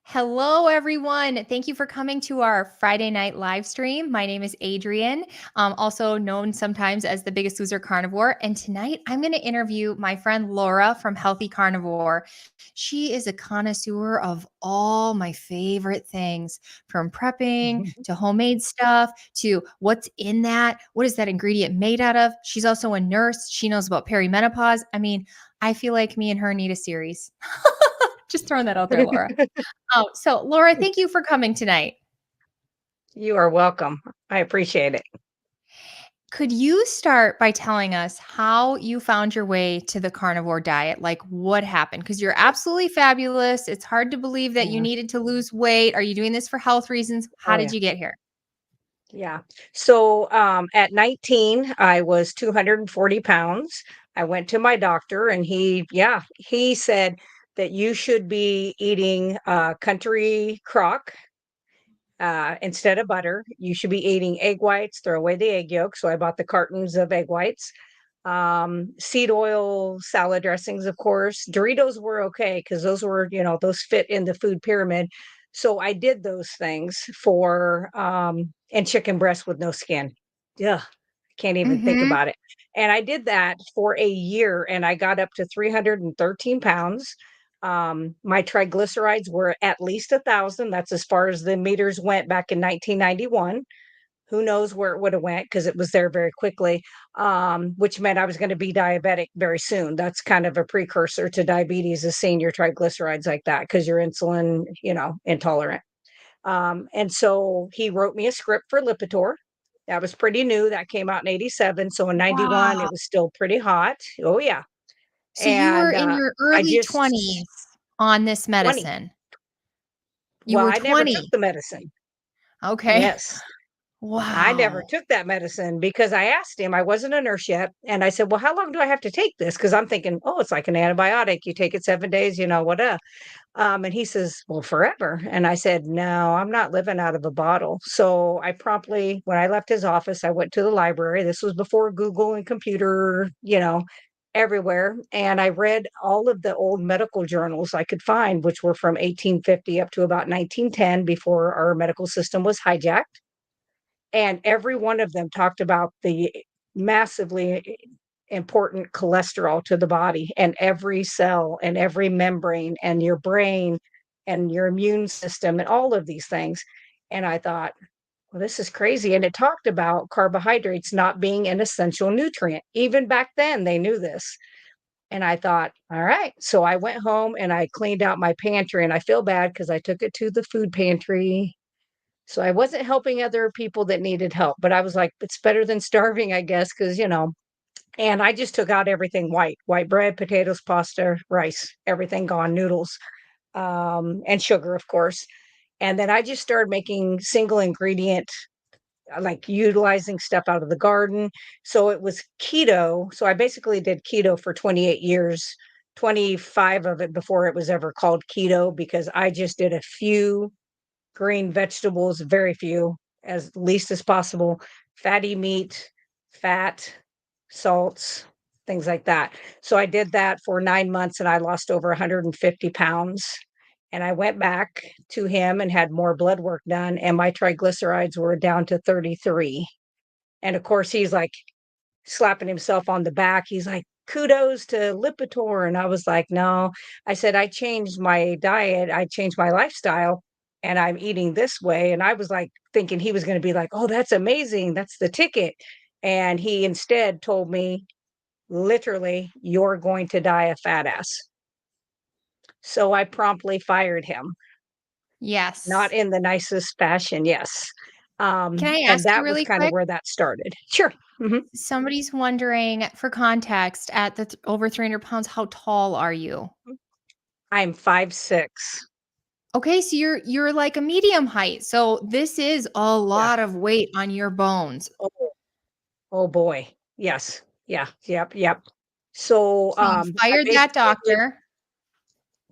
Hello, everyone. Thank you for coming to our Friday night live stream. My name is Adrienne, also known sometimes as the Biggest Loser Carnivore. And tonight I'm going to interview my friend Laura from Healthy Carnivore. She is a connoisseur of all my favorite things, from prepping to homemade stuff to what's in that. What is that ingredient made out of? She's also a nurse. She knows about perimenopause. I mean, I feel like me and her need a series. Just throwing that out there, Laura. So Laura, thank you for coming tonight. You are welcome. I appreciate it. Could you start by telling us how you found your way to the carnivore diet? Like what happened? Because you're absolutely fabulous. It's hard to believe that you Mhm. needed to lose weight. Are you doing this for health reasons? How Oh, did yeah. you get here? Yeah. So at 19, I was 240 pounds. I went to my doctor and he said that you should be eating country crock instead of butter. You should be eating egg whites, throw away the egg yolk. So I bought the cartons of egg whites. Seed oil, salad dressings, of course. Doritos were okay because those were, those fit in the food pyramid. So I did those things and chicken breast with no skin. Yeah, can't even think Mm-hmm. about it. And I did that for a year and I got up to 313 pounds. My triglycerides were at least 1,000. That's as far as the meters went back in 1991. Who knows where it would have went because it was there very quickly, which meant I was going to be diabetic very soon. That's kind of a precursor to diabetes, is seeing your triglycerides like that because you're insulin, intolerant. And so he wrote me a script for Lipitor. That was pretty new. That came out in 87. So in 91, Wow. it was still pretty hot. Oh, yeah. So you were And in your I early just 20s on this 20. medicine. You Well, were I never took 20. the medicine. Okay. Yes. I never Wow. took that medicine because I asked him, I wasn't a nurse yet. And I said, well, how long do I have to take this? Because I'm thinking, oh, it's like an antibiotic. You take it 7 days, what? And he says, well, forever. And I said, no, I'm not living out of a bottle. So I promptly, when I left his office, I went to the library. This was before Google and computer, everywhere. And I read all of the old medical journals I could find, which were from 1850 up to about 1910 before our medical system was hijacked. And every one of them talked about the massively important cholesterol to the body and every cell and every membrane and your brain and your immune system and all of these things. And I thought, well, this is crazy. And it talked about carbohydrates not being an essential nutrient. Even back then, they knew this. And I thought, all right. So I went home and I cleaned out my pantry. And I feel bad because I took it to the food pantry, so I wasn't helping other people that needed help, but I was like, it's better than starving, I guess, because, and I just took out everything white bread, potatoes, pasta, rice, everything gone, noodles, and sugar, of course. And then I just started making single ingredient, like utilizing stuff out of the garden. So it was keto. So I basically did keto for 28 years, 25 of it before it was ever called keto, because I just did a few green vegetables, very few, as least as possible, fatty meat, fat, salts, things like that. So I did that for 9 months and I lost over 150 pounds. And I went back to him and had more blood work done, and my triglycerides were down to 33. And of course, he's like slapping himself on the back. He's like, kudos to Lipitor. And I was like, no. I said, I changed my diet, I changed my lifestyle, and I'm eating this way. And I was like thinking he was going to be like, oh, that's amazing. That's the ticket. And he instead told me, literally, you're going to die a fat ass. So I promptly fired him, not Yes. in the nicest fashion. Yes. Can I And ask you that was really kind of quick? where that started. Sure. Mhm. Somebody's wondering, for context, at the over 300 pounds, how tall are you? I'm 5'6". Okay, so you're like a medium height. So this is a Yeah. lot of weight on your bones. Oh, oh boy. Yes. Yeah. Yep. Yep. So So you I fired that basically did, doctor.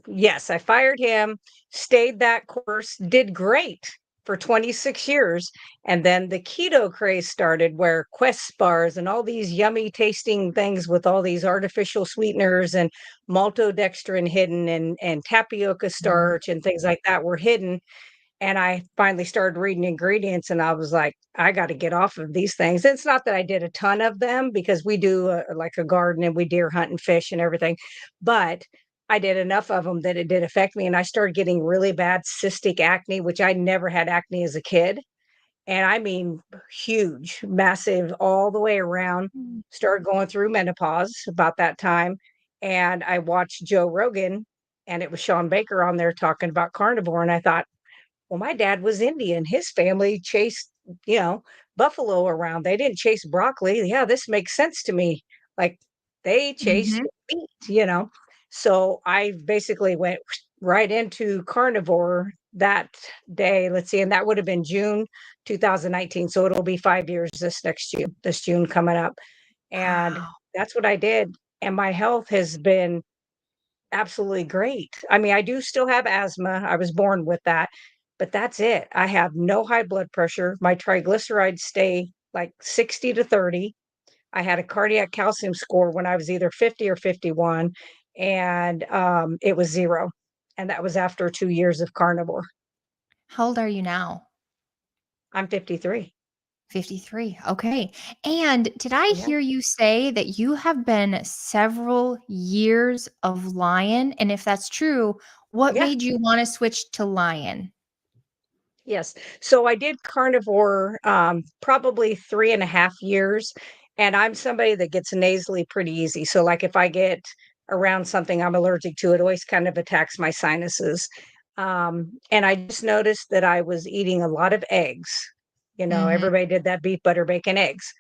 yes, I fired him, stayed that course, did great. for 26 years. And then the keto craze started where Quest bars and all these yummy tasting things with all these artificial sweeteners and maltodextrin hidden and tapioca Mhm. starch and things like that were hidden. And I finally started reading ingredients and I was like, I got to get off of these things. It's not that I did a ton of them because we do like a garden and we deer hunt and fish and everything, but I did enough of them that it did affect me. And I started getting really bad cystic acne, which I never had acne as a kid. And I mean, huge, massive, all the way around. Mm. Started going through menopause about that time. And I watched Joe Rogan and it was Sean Baker on there talking about carnivore. And I thought, well, my dad was Indian. His family chased, you know, buffalo around. They didn't chase broccoli. Yeah, this makes sense to me. Like they chased Mhm. meat, So I basically went right into carnivore that day. Let's see, and that would have been June 2019. So it'll be 5 years this June coming up. And Wow. that's what I did. And my health has been absolutely great. I mean, I do still have asthma. I was born with that, but that's it. I have no high blood pressure. My triglycerides stay like 60 to 30. I had a cardiac calcium score when I was either 50 or 51, and it was zero. And that was after 2 years of carnivore. How old are you now? I'm 53. 53. Okay. And did I Yeah. hear you say that you have been several years of lion? And if that's true, what Yeah. made you want to switch to lion? Yes. So I did carnivore probably 3.5 years. And I'm somebody that gets nasally pretty easy. So, like, if I get around something I'm allergic to, it always kind of attacks my sinuses. And I just noticed that I was eating a lot of eggs. Mhm. Everybody did that beef, butter, bacon, eggs.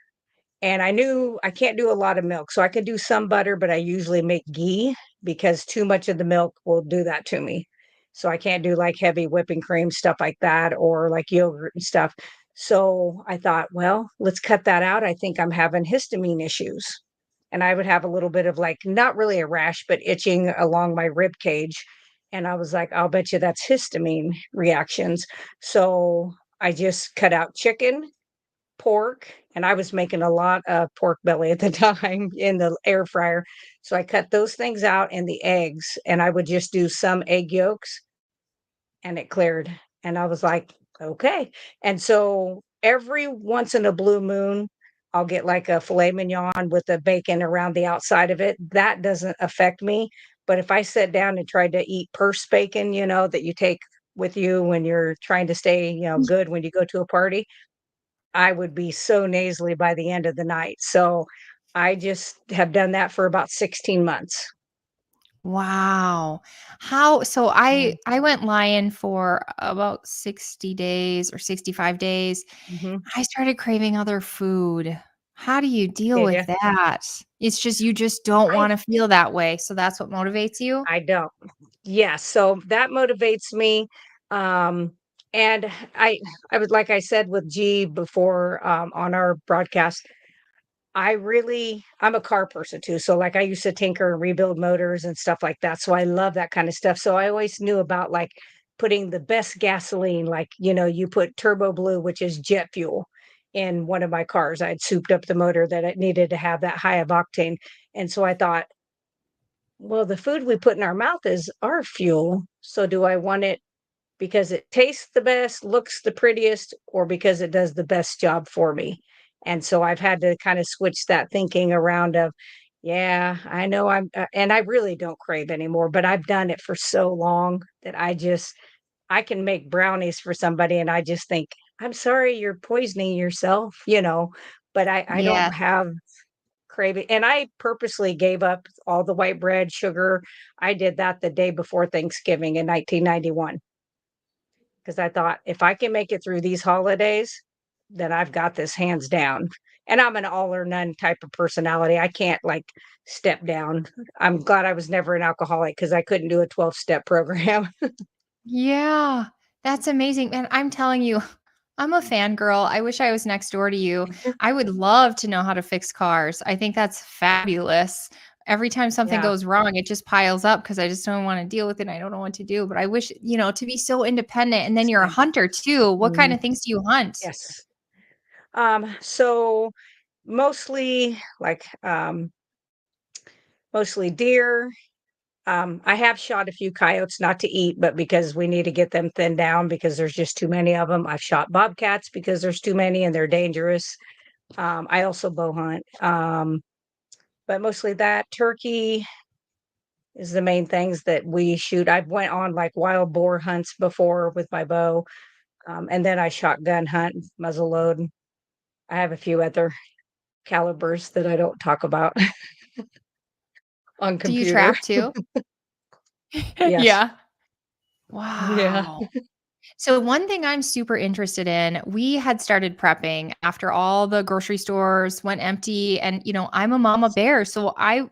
And I knew I can't do a lot of milk. So I could do some butter, but I usually make ghee because too much of the milk will do that to me. So I can't do like heavy whipping cream, stuff like that, or like yogurt and stuff. So I thought, well, let's cut that out. I think I'm having histamine issues. And I would have a little bit of like, not really a rash, but itching along my rib cage. And I was like, I'll bet you that's histamine reactions. So I just cut out chicken, pork, and I was making a lot of pork belly at the time in the air fryer. So I cut those things out and the eggs, and I would just do some egg yolks and it cleared. And I was like, okay. And so every once in a blue moon, I'll get like a filet mignon with the bacon around the outside of it. That doesn't affect me. But if I sat down and tried to eat purse bacon, that you take with you when you're trying to stay, good when you go to a party, I would be so nasally by the end of the night. So I just have done that for about 16 months. Wow. How so Yeah. I went lion for about 60 days or 65 days. Mhm. I started craving other food. How do you deal Did you? with that? It's just you just don't I wanna feel that way, so that's what motivates you? I don't. Yes, so that motivates me. Um, and I would, like I said with G before, on our broadcast, I'm a car person too. So like I used to tinker and rebuild motors and stuff like that. So I love that kind of stuff. So I always knew about like putting the best gasoline, like, you put turbo blue, which is jet fuel in one of my cars. I'd souped up the motor that it needed to have that high of octane. And so I thought, well, the food we put in our mouth is our fuel. So do I want it because it tastes the best, looks the prettiest, or because it does the best job for me? And so I've had to kind of switch that thinking around of, yeah, I know and I really don't crave anymore, but I've done it for so long that I can make brownies for somebody and I just think, I'm sorry, you're poisoning yourself, but I Yeah. don't have craving. And I purposely gave up all the white bread, sugar. I did that the day before Thanksgiving in 1991 because I thought if I can make it through these holidays, then I've got this hands down. And I'm an all or none type of personality. I can't like step down. I'm glad I was never an alcoholic because I couldn't do a 12-step program. Yeah. That's amazing, and I'm telling you, I'm a fangirl. I wish I was next door to you. I would love to know how to fix cars. I think that's fabulous. Every time something Yeah. goes wrong, it just piles up because I just don't wanna deal with it, and I don't know what to do, but I wish, to be so independent, and then you're a Same. hunter too. What Mhm. kinda things do you hunt? Yes. So mostly like, mostly deer. I have shot a few coyotes, not to eat, but because we need to get them thinned down because there's just too many of them. I've shot bobcats because there's too many and they're dangerous. I also bow hunt, but mostly that. Turkey is the main things that we shoot. I've went on like wild boar hunts before with my bow, and then I shotgun hunt, muzzle load. I have a few other calibers that I don't talk about on Do you computer. track too? Yes. Yeah. Yeah. Wow. So one thing I'm super interested in, we had started prepping after all the grocery stores went empty, and I'm a mama bear, so I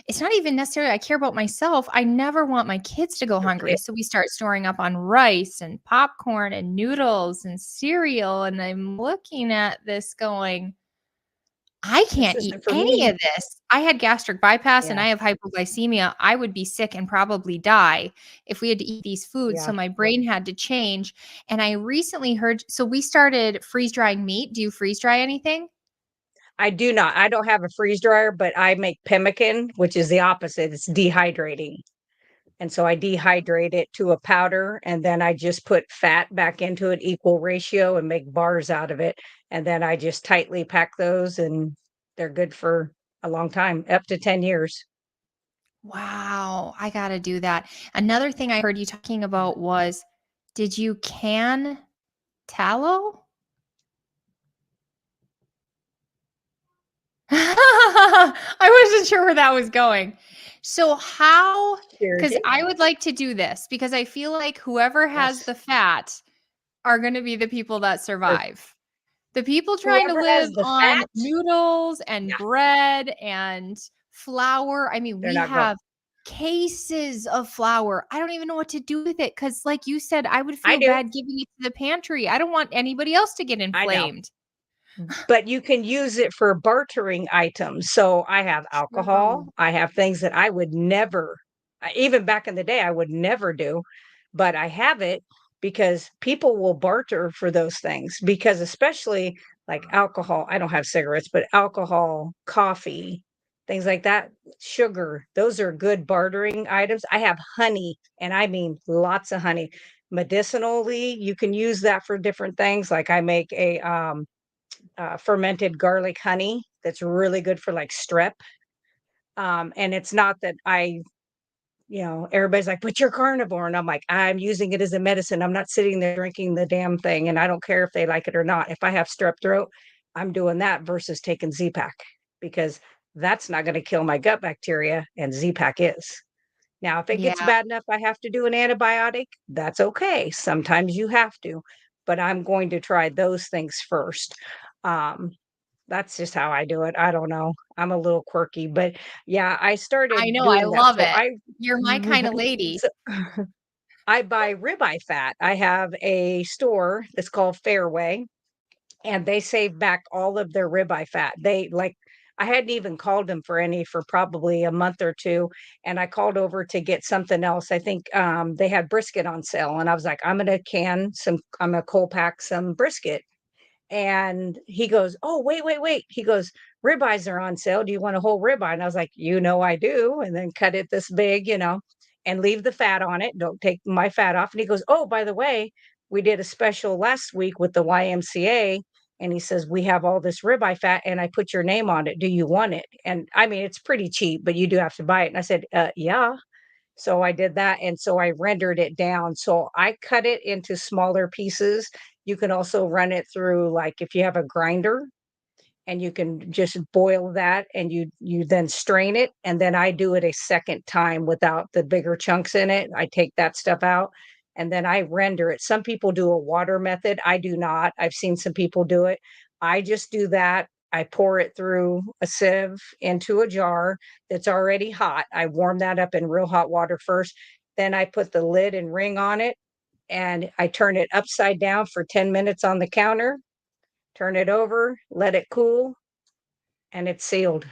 it's not even necessarily I care about myself. I never want my kids to go Your hungry. kid. So we start storing up on rice and popcorn and noodles and cereal, and I'm looking at this going, I This can't eat isn't for any me. of this. I had gastric bypass and Yeah. I have hypoglycemia. I would be sick and probably die if we had to eat these foods. So Yeah. my brain had to change. And I recently heard, so we started freeze drying meat. Do you freeze dry anything? I do not. I don't have a freeze dryer, but I make pemmican, which is the opposite. It's dehydrating. And so I dehydrate it to a powder and then I just put fat back into it, equal ratio, and make bars out of it. And then I just tightly pack those and they're good for a long time, up to 10 years. Wow, I got to do that. Another thing I heard you talking about was, did you can tallow? I wasn't sure where that was going. So how, Sure because do. I would like to do this because I feel like whoever has Yes. the fat are going to be the people that Or survive. The people trying to whoever live has the on fat, noodles and yeah, bread and flour. I mean, they're we not going. have cases of flour. I don't even know what to do with it because, like you said, I would I feel do. bad giving it to the pantry. I don't want anybody else to get I know. inflamed. But you can use it for bartering items. So I have alcohol. True. I have things that I would never, even back in the day, I would never do, but I have it because people will barter for those things. Because especially like alcohol, I don't have cigarettes, but alcohol, coffee, things like that, sugar, those are good bartering items. I have honey, and I mean lots of honey. Medicinally, you can use that for different things. Like I make a fermented garlic honey that's really good for like strep. And it's not that everybody's like, but you're carnivore. And I'm like, I'm using it as a medicine. I'm not sitting there drinking the damn thing. And I don't care if they like it or not. If I have strep throat, I'm doing that versus taking Z-Pak because that's not going to kill my gut bacteria. And Z-Pak is. Now, if it gets Yeah, bad enough, I have to do an antibiotic. That's okay. Sometimes you have to, but I'm going to try those things first. Um, that's just how I do it. I don't know. I'm a little quirky, but yeah, I I started know. I doing that. love So it. You're my kind of lady. so I buy ribeye fat. I have a store that's called Fairway, and they save back all of their ribeye fat. They like I hadn't even called them for any for probably a month or two, and I called over to get something else. I think they had brisket on sale, and I was like, I'm gonna cold pack some brisket. And he goes, "Oh, wait, wait, wait." He goes, "Ribeyes are on sale. Do you want a whole ribeye?" And I was like, "You know I do." And then cut it this big, and leave the fat on it. Don't take my fat off. And he goes, "Oh, by the way, we did a special last week with the YMCA." And he says, "We have all this ribeye fat and I put your name on it. Do you want it?" And I mean, it's pretty cheap, but you do have to buy it. And I said, yeah. So I did that, and so I rendered it down. So I cut it into smaller pieces. You can also run it through, like, if you have a grinder, and you can just boil that, and you then strain it, and then I do it a second time without the bigger chunks in it. I take that stuff out, and then I render it. Some people do a water method. I do not. I've seen some people do it. I just do that. I pour it through a sieve into a jar that's already hot. I warm that up in real hot water first. Then I put the lid and ring on it, and I turn it upside down for 10 minutes on the counter, turn it over, let it cool, and it's sealed.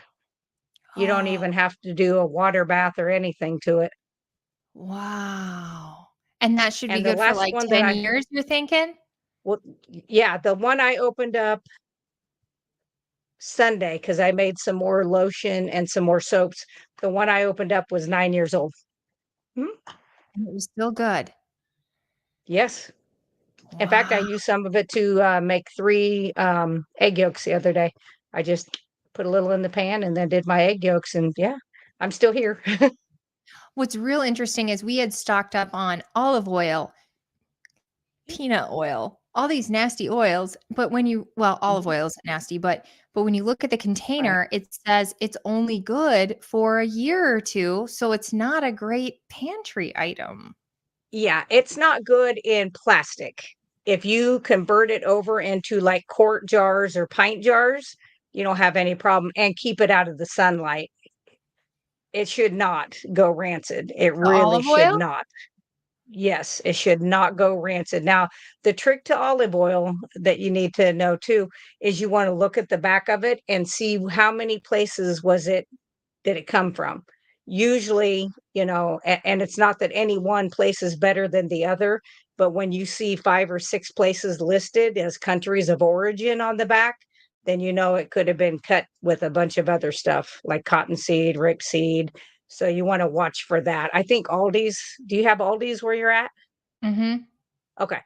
You don't Oh, even have to do a water bath or anything to it. wow. And that should be And the good for, last like, one that 10 I years, you're thinking? well, yeah, the one I opened up Sunday because I made some more lotion and some more soaps. The one I opened up was 9 years old. Hmm? And it was still good. Yes. In fact, I Wow. used some of it to make three egg yolks the other day. I just put a little in the pan and then did my egg yolks, and yeah, I'm still here. What's real interesting is we had stocked up on olive oil, peanut oil, all these nasty oils, but when you well, olive Mhm. oil is nasty, but when you look at the Right. container, it says it's only good for a year or 2, so it's not a great pantry item. Yeah, it's not good in plastic. If you convert it over into like quart jars or pint jars, you don't have any problem, and keep it out of the sunlight. It should not go rancid. It The really olive should oil? not. Yes, it should not go rancid. Now, the trick to olive oil that you need to know too is you want to look at the back of it and see how many places was it did it come from. Usually, and it's not that any one place is better than the other, but when you see 5 or 6 places listed as countries of origin on the back, then you know it could have been cut with a bunch of other stuff like cottonseed, rapeseed. So you want to watch for that. I think Aldi's, do you have Aldi's where you're at? Mhm. Okay.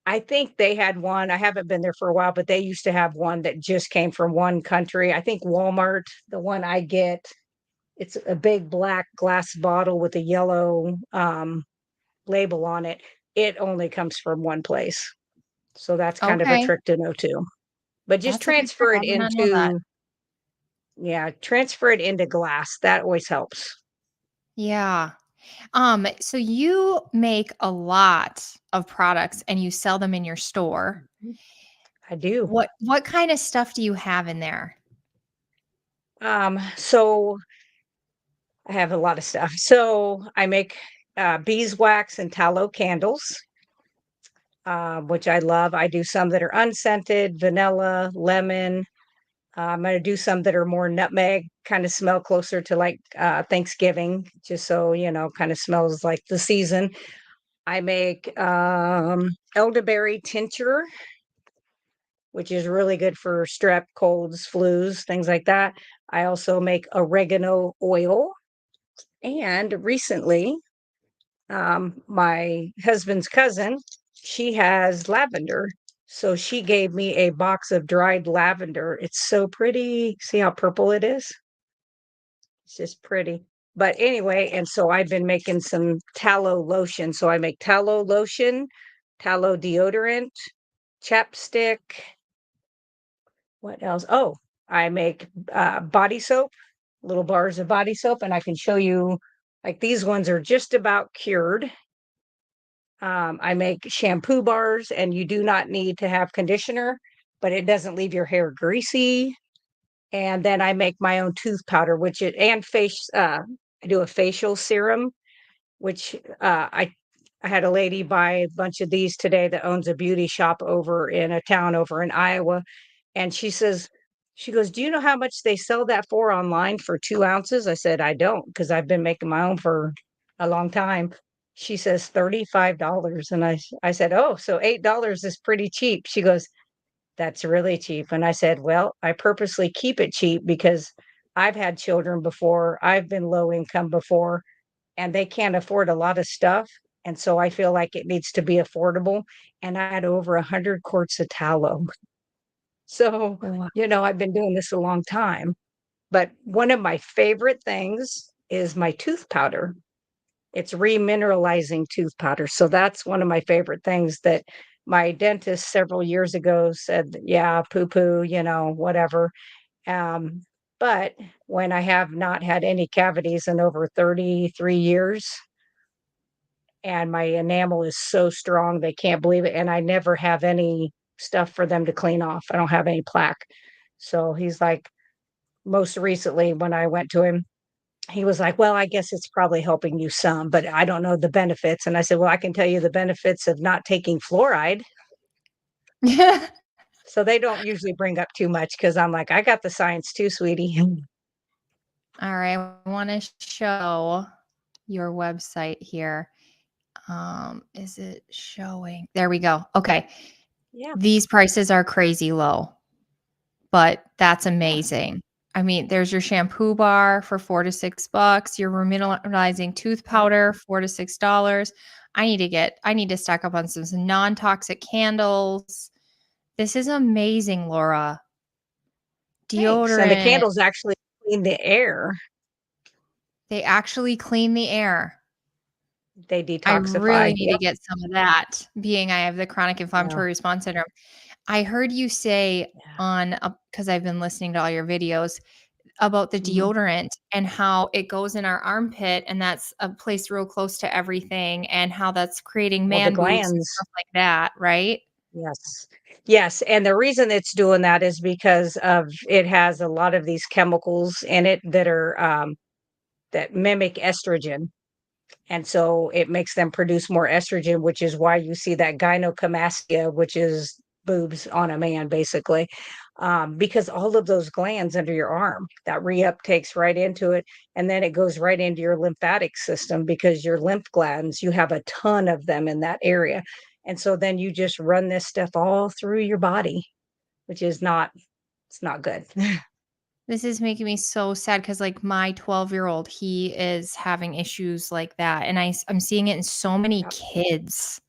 I think they had one. I haven't been there for a while, but they used to have one that just came from one country. I think Walmart, the one I get, it's a big black glass bottle with a yellow label on it. It only comes from one place. So that's kind of a Okay. trick to know too. But just That's a good trick, transfer I it did not know that. into, yeah, transfer it into glass. That always helps. Yeah. So you make a lot of products and you sell them in your store. Mhm. I do. What kind of stuff do you have in there? So I have a lot of stuff. So I make beeswax and tallow candles, which I love. I do some that are unscented, vanilla, lemon. I'm gonna do some that are more nutmeg, kind of smell closer to like Thanksgiving, just so kind of smells like the season. I make elderberry tincture, which is really good for strep, colds, flus, things like that. I also make oregano oil, and recently my husband's cousin, she has lavender. So she gave me a box of dried lavender. It's so pretty. See how purple it is? It's just pretty. But anyway, and so I've been making some tallow lotion. So I make tallow lotion, tallow deodorant, chapstick. What else? Oh, I make body soap, little bars of body soap, and I can show you like these ones are just about cured. I make shampoo bars, and you do not need to have conditioner, but it doesn't leave your hair greasy. And then I make my own tooth powder, which it and face. I do a facial serum, which I had a lady buy a bunch of these today that owns a beauty shop over in a town over in Iowa, and she goes, "Do you know how much they sell that for online for 2 ounces?" I said, "I don't, because I've been making my own for a long time." She says $35, and I said, "Oh, so $8 is pretty cheap." She goes, "That's really cheap." And I said, "Well, I purposely keep it cheap because I've had children before. I've been low income before, and they can't afford a lot of stuff. And so I feel like it needs to be affordable." And I had over 100 quarts of tallow. So, Wow. I've been doing this a long time. But one of my favorite things is my tooth powder. It's remineralizing tooth powder. So that's one of my favorite things that my dentist several years ago said, yeah, poo poo, whatever. Um, but when I have not had any cavities in over 33 years, and my enamel is so strong, they can't believe it. And I never have any stuff for them to clean off. I don't have any plaque. So he's like, most recently when I went to him, he was like, "Well, I guess it's probably helping you some, but I don't know the benefits." And I said, "Well, I can tell you the benefits of not taking fluoride." So they don't usually bring up too much because I'm like, "I got the science too, sweetie." All right, I want to show your website here. Is it showing? There we go. Okay. Yeah, These prices are crazy low, but that's yeah. amazing. I mean, there's your shampoo bar for $4 to $6, your remineralizing tooth Yep. powder, $4 to $6. I need to stock up on some non-toxic candles. This is amazing, Laura. Thanks. And the Deodorant. candles actually clean the air. They actually clean the air. They I really detoxify. need to Yep. get some of that, being I have the chronic Yeah. inflammatory response syndrome. I heard you say Yeah. on, because I've been listening to all your videos about the Mhm. deodorant and how it goes in our armpit, and that's a place real close to everything, and how that's creating Well, the man boobs and glands. stuff like that, right? Yes. Yes, and the reason it's doing that is because of it has a lot of these chemicals in it that are, that mimic estrogen. And so it makes them produce more estrogen, which is why you see that gynecomastia, which is boobs on a man, basically. Because all of those glands under your arm, that reuptakes right into it. And then it goes right into your lymphatic system because your lymph glands, you have a ton of them in that area. And so then you just run this stuff all through your body, which is not, it's not good. This is making me so sad because, like, my 12-year-old, he is having issues like that, and I'm seeing it in so many Yep. kids.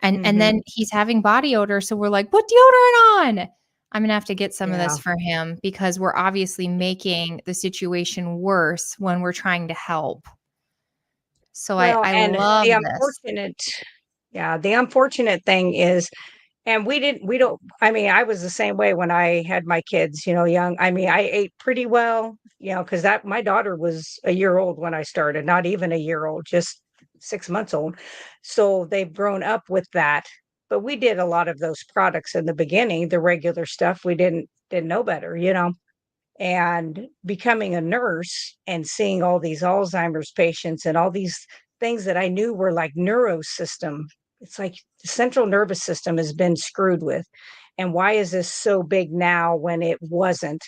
And Hmm. then he's having body odor, so we're like, "Put deodorant on." I'm gonna have to get some of this Yeah. for him because we're obviously making the situation worse when we're trying to help. So Well, I and love the this. unfortunate, yeah, the unfortunate thing is, and we don't, I mean, I was the same way when I had my kids, young. I mean, I ate pretty well, because that my daughter was a year old when I started, not even a year old, just 6 months old. So they've grown up with that. But we did a lot of those products in the beginning, the regular stuff. We didn't know better. And becoming a nurse and seeing all these Alzheimer's patients and all these things that I knew were like neurosystem. It's like the central nervous system has been screwed with. And why is this so big now when it wasn't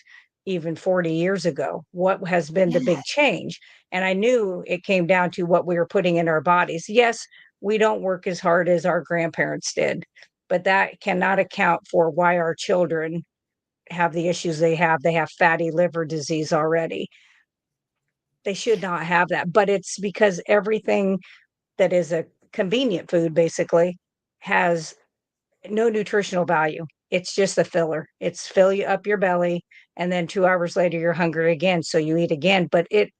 even 40 years ago? What has been the Yeah. big change? And I knew it came down to what we were putting in our bodies. Yes, we don't work as hard as our grandparents did, but that cannot account for why our children have the issues they have. They have fatty liver disease already. They should not have that, but it's because everything that is a convenient food basically has no nutritional value. It's just a filler. It's fill you up your belly and then 2 hours later you're hungry again, so you eat again, but it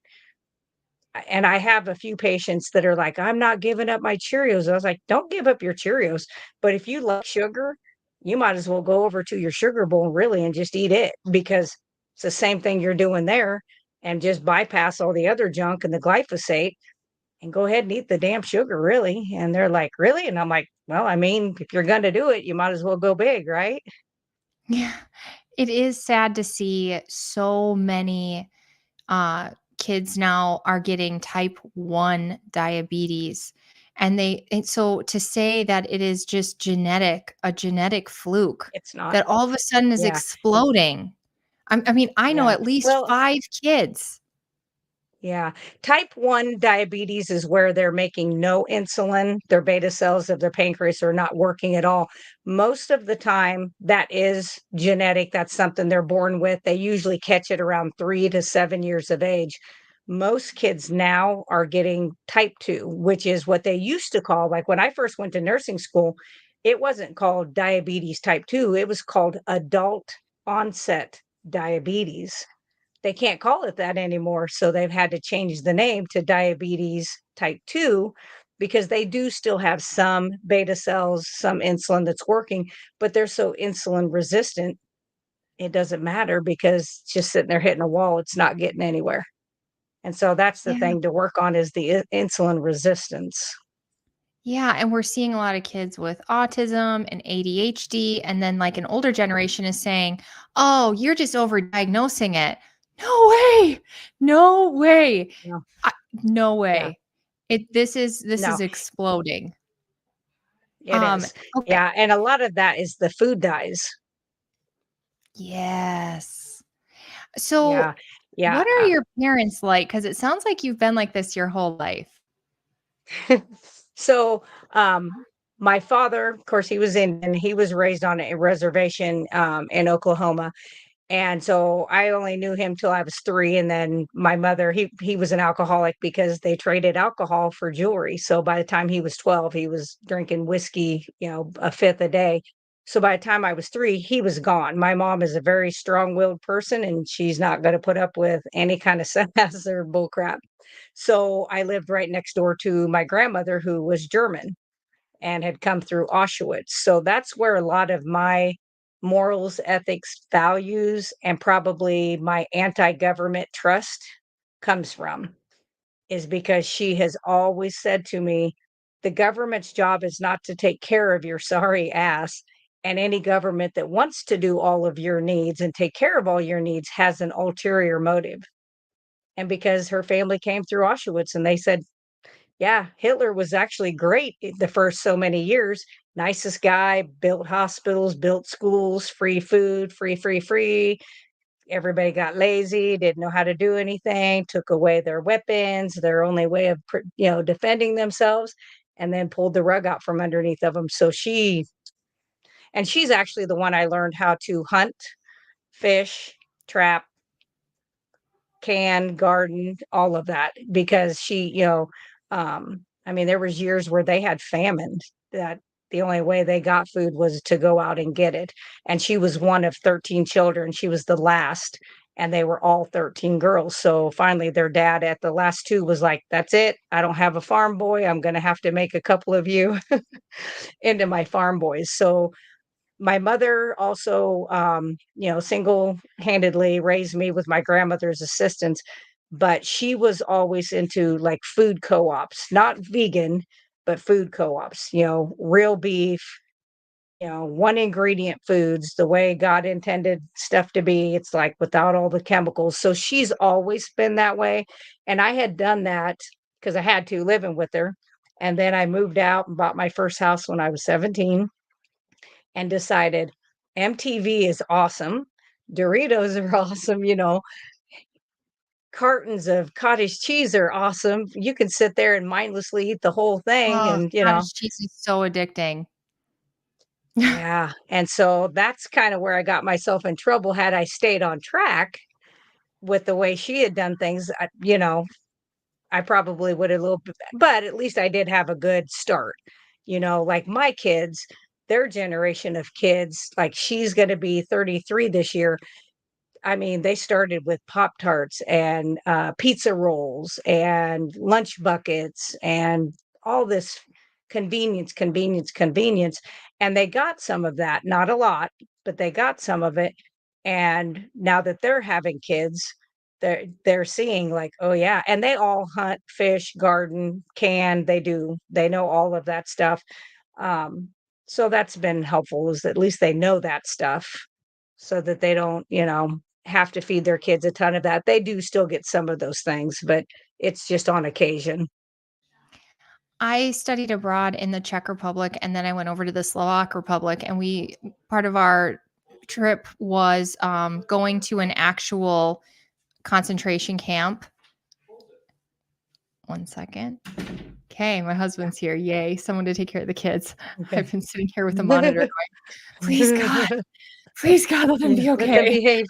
and I have a few patients that are like, "I'm not giving up my Cheerios." I was like, "Don't give up your Cheerios, but if you like sugar, you might as well go over to your sugar bowl really and just eat it because it's the same thing you're doing there and just bypass all the other junk and the glyphosate and go ahead and eat the damn sugar, really." And they're like, "Really?" And I'm like, "Well, I mean, if you're gonna do it, you might as well go big, right?" Yeah. It is sad to see so many uh, kids now are getting type 1 diabetes. And so to say that it is just genetic, a genetic fluke It's not. that all of a sudden is Yeah, exploding. I mean, I know yeah. at least Well, 5 kids. yeah. Type 1 diabetes is where they're making no insulin. Their beta cells of their pancreas are not working at all. Most of the time, that is genetic. That's something they're born with. They usually catch it around 3 to 7 years of age. Most kids now are getting type 2, which is what they used to call, like when I first went to nursing school, it wasn't called diabetes type 2. It was called adult onset diabetes. They can't call it that anymore. So they've had to change the name to diabetes type 2 because they do still have some beta cells, some insulin that's working, but they're so insulin resistant, it doesn't matter because it's just sitting there hitting a wall. It's not getting anywhere. And so that's the Yeah. thing to work on is the insulin resistance. Yeah, and we're seeing a lot of kids with autism and ADHD, and then like an older generation is saying, "Oh, you're just overdiagnosing it." No way. No way. Yeah. No Yeah. way. This is No, exploding. it is. Okay. Yeah. And a lot of that is the food dyes. Yes. Yeah. So Yeah. What are your parents like? Because it sounds like you've been like this your whole life. So, my father, of course, he was Indian. He was raised on a reservation in Oklahoma, and so I only knew him till I was 3, and then my mother, he was an alcoholic because they traded alcohol for jewelry. So by the time he was 12, he was drinking whiskey, a fifth a day. So by the time I was 3, he was gone. My mom is a very strong-willed person, and she's not going to put up with any kind of sass or bull crap. So I lived right next door to my grandmother, who was German and had come through Auschwitz. So that's where a lot of my morals, ethics, values, and probably my anti-government trust comes from, is because she has always said to me, the government's job is not to take care of your sorry ass. And any government that wants to do all of your needs and take care of all your needs has an ulterior motive. And because her family came through Auschwitz and they said, yeah, Hitler was actually great the first so many years. Nicest guy, built hospitals, built schools, free food, free, free, free. Everybody got lazy, didn't know how to do anything, took away their weapons, their only way of, defending themselves, and then pulled the rug out from underneath of them. So she's actually the one I learned how to hunt, fish, trap, can, garden, all of that because I mean, there was years where they had famine that the only way they got food was to go out and get it. And she was one of 13 children. She was the last, and they were all 13 girls. So finally, their dad at the last 2 was like, that's it. I don't have a farm boy. I'm going to have to make a couple of you into my farm boys. So my mother also, single-handedly raised me with my grandmother's assistance, but she was always into like food co-ops, not vegan, but food co-ops, real beef, one ingredient foods, the way God intended stuff to be. It's like without all the chemicals. So she's always been that way. And I had done that because I had to living with her. And then I moved out and bought my first house when I was 17 and decided MTV is awesome. Doritos are awesome, cartons of cottage cheese are awesome. You can sit there and mindlessly eat the whole thing Oh, and, cottage cheese is so addicting. yeah. And so that's kind of where I got myself in trouble. Had I stayed on track with the way she had done things, I probably would have a little bit, but at least I did have a good start. Like my kids, their generation of kids, like she's going to be 33 this year. I mean, they started with Pop Tarts and pizza rolls and lunch buckets and all this convenience, convenience, convenience. And they got some of that, not a lot, but they got some of it. And now that they're having kids, they're seeing like, oh yeah, and they all hunt, fish, garden, can. They know all of that stuff. Um, so that's been helpful. Is at least they know that stuff so that they don't, have to feed their kids a ton of that. They do still get some of those things, but it's just on occasion. I studied abroad in the Czech Republic, and then I went over to the Slovak Republic, and we part of our trip was going to an actual concentration camp. One second. Okay, my husband's here. Yay, someone to take care of the kids. Okay. I've been sitting here with the monitor going, please God, let them Yeah, be let them okay. behave.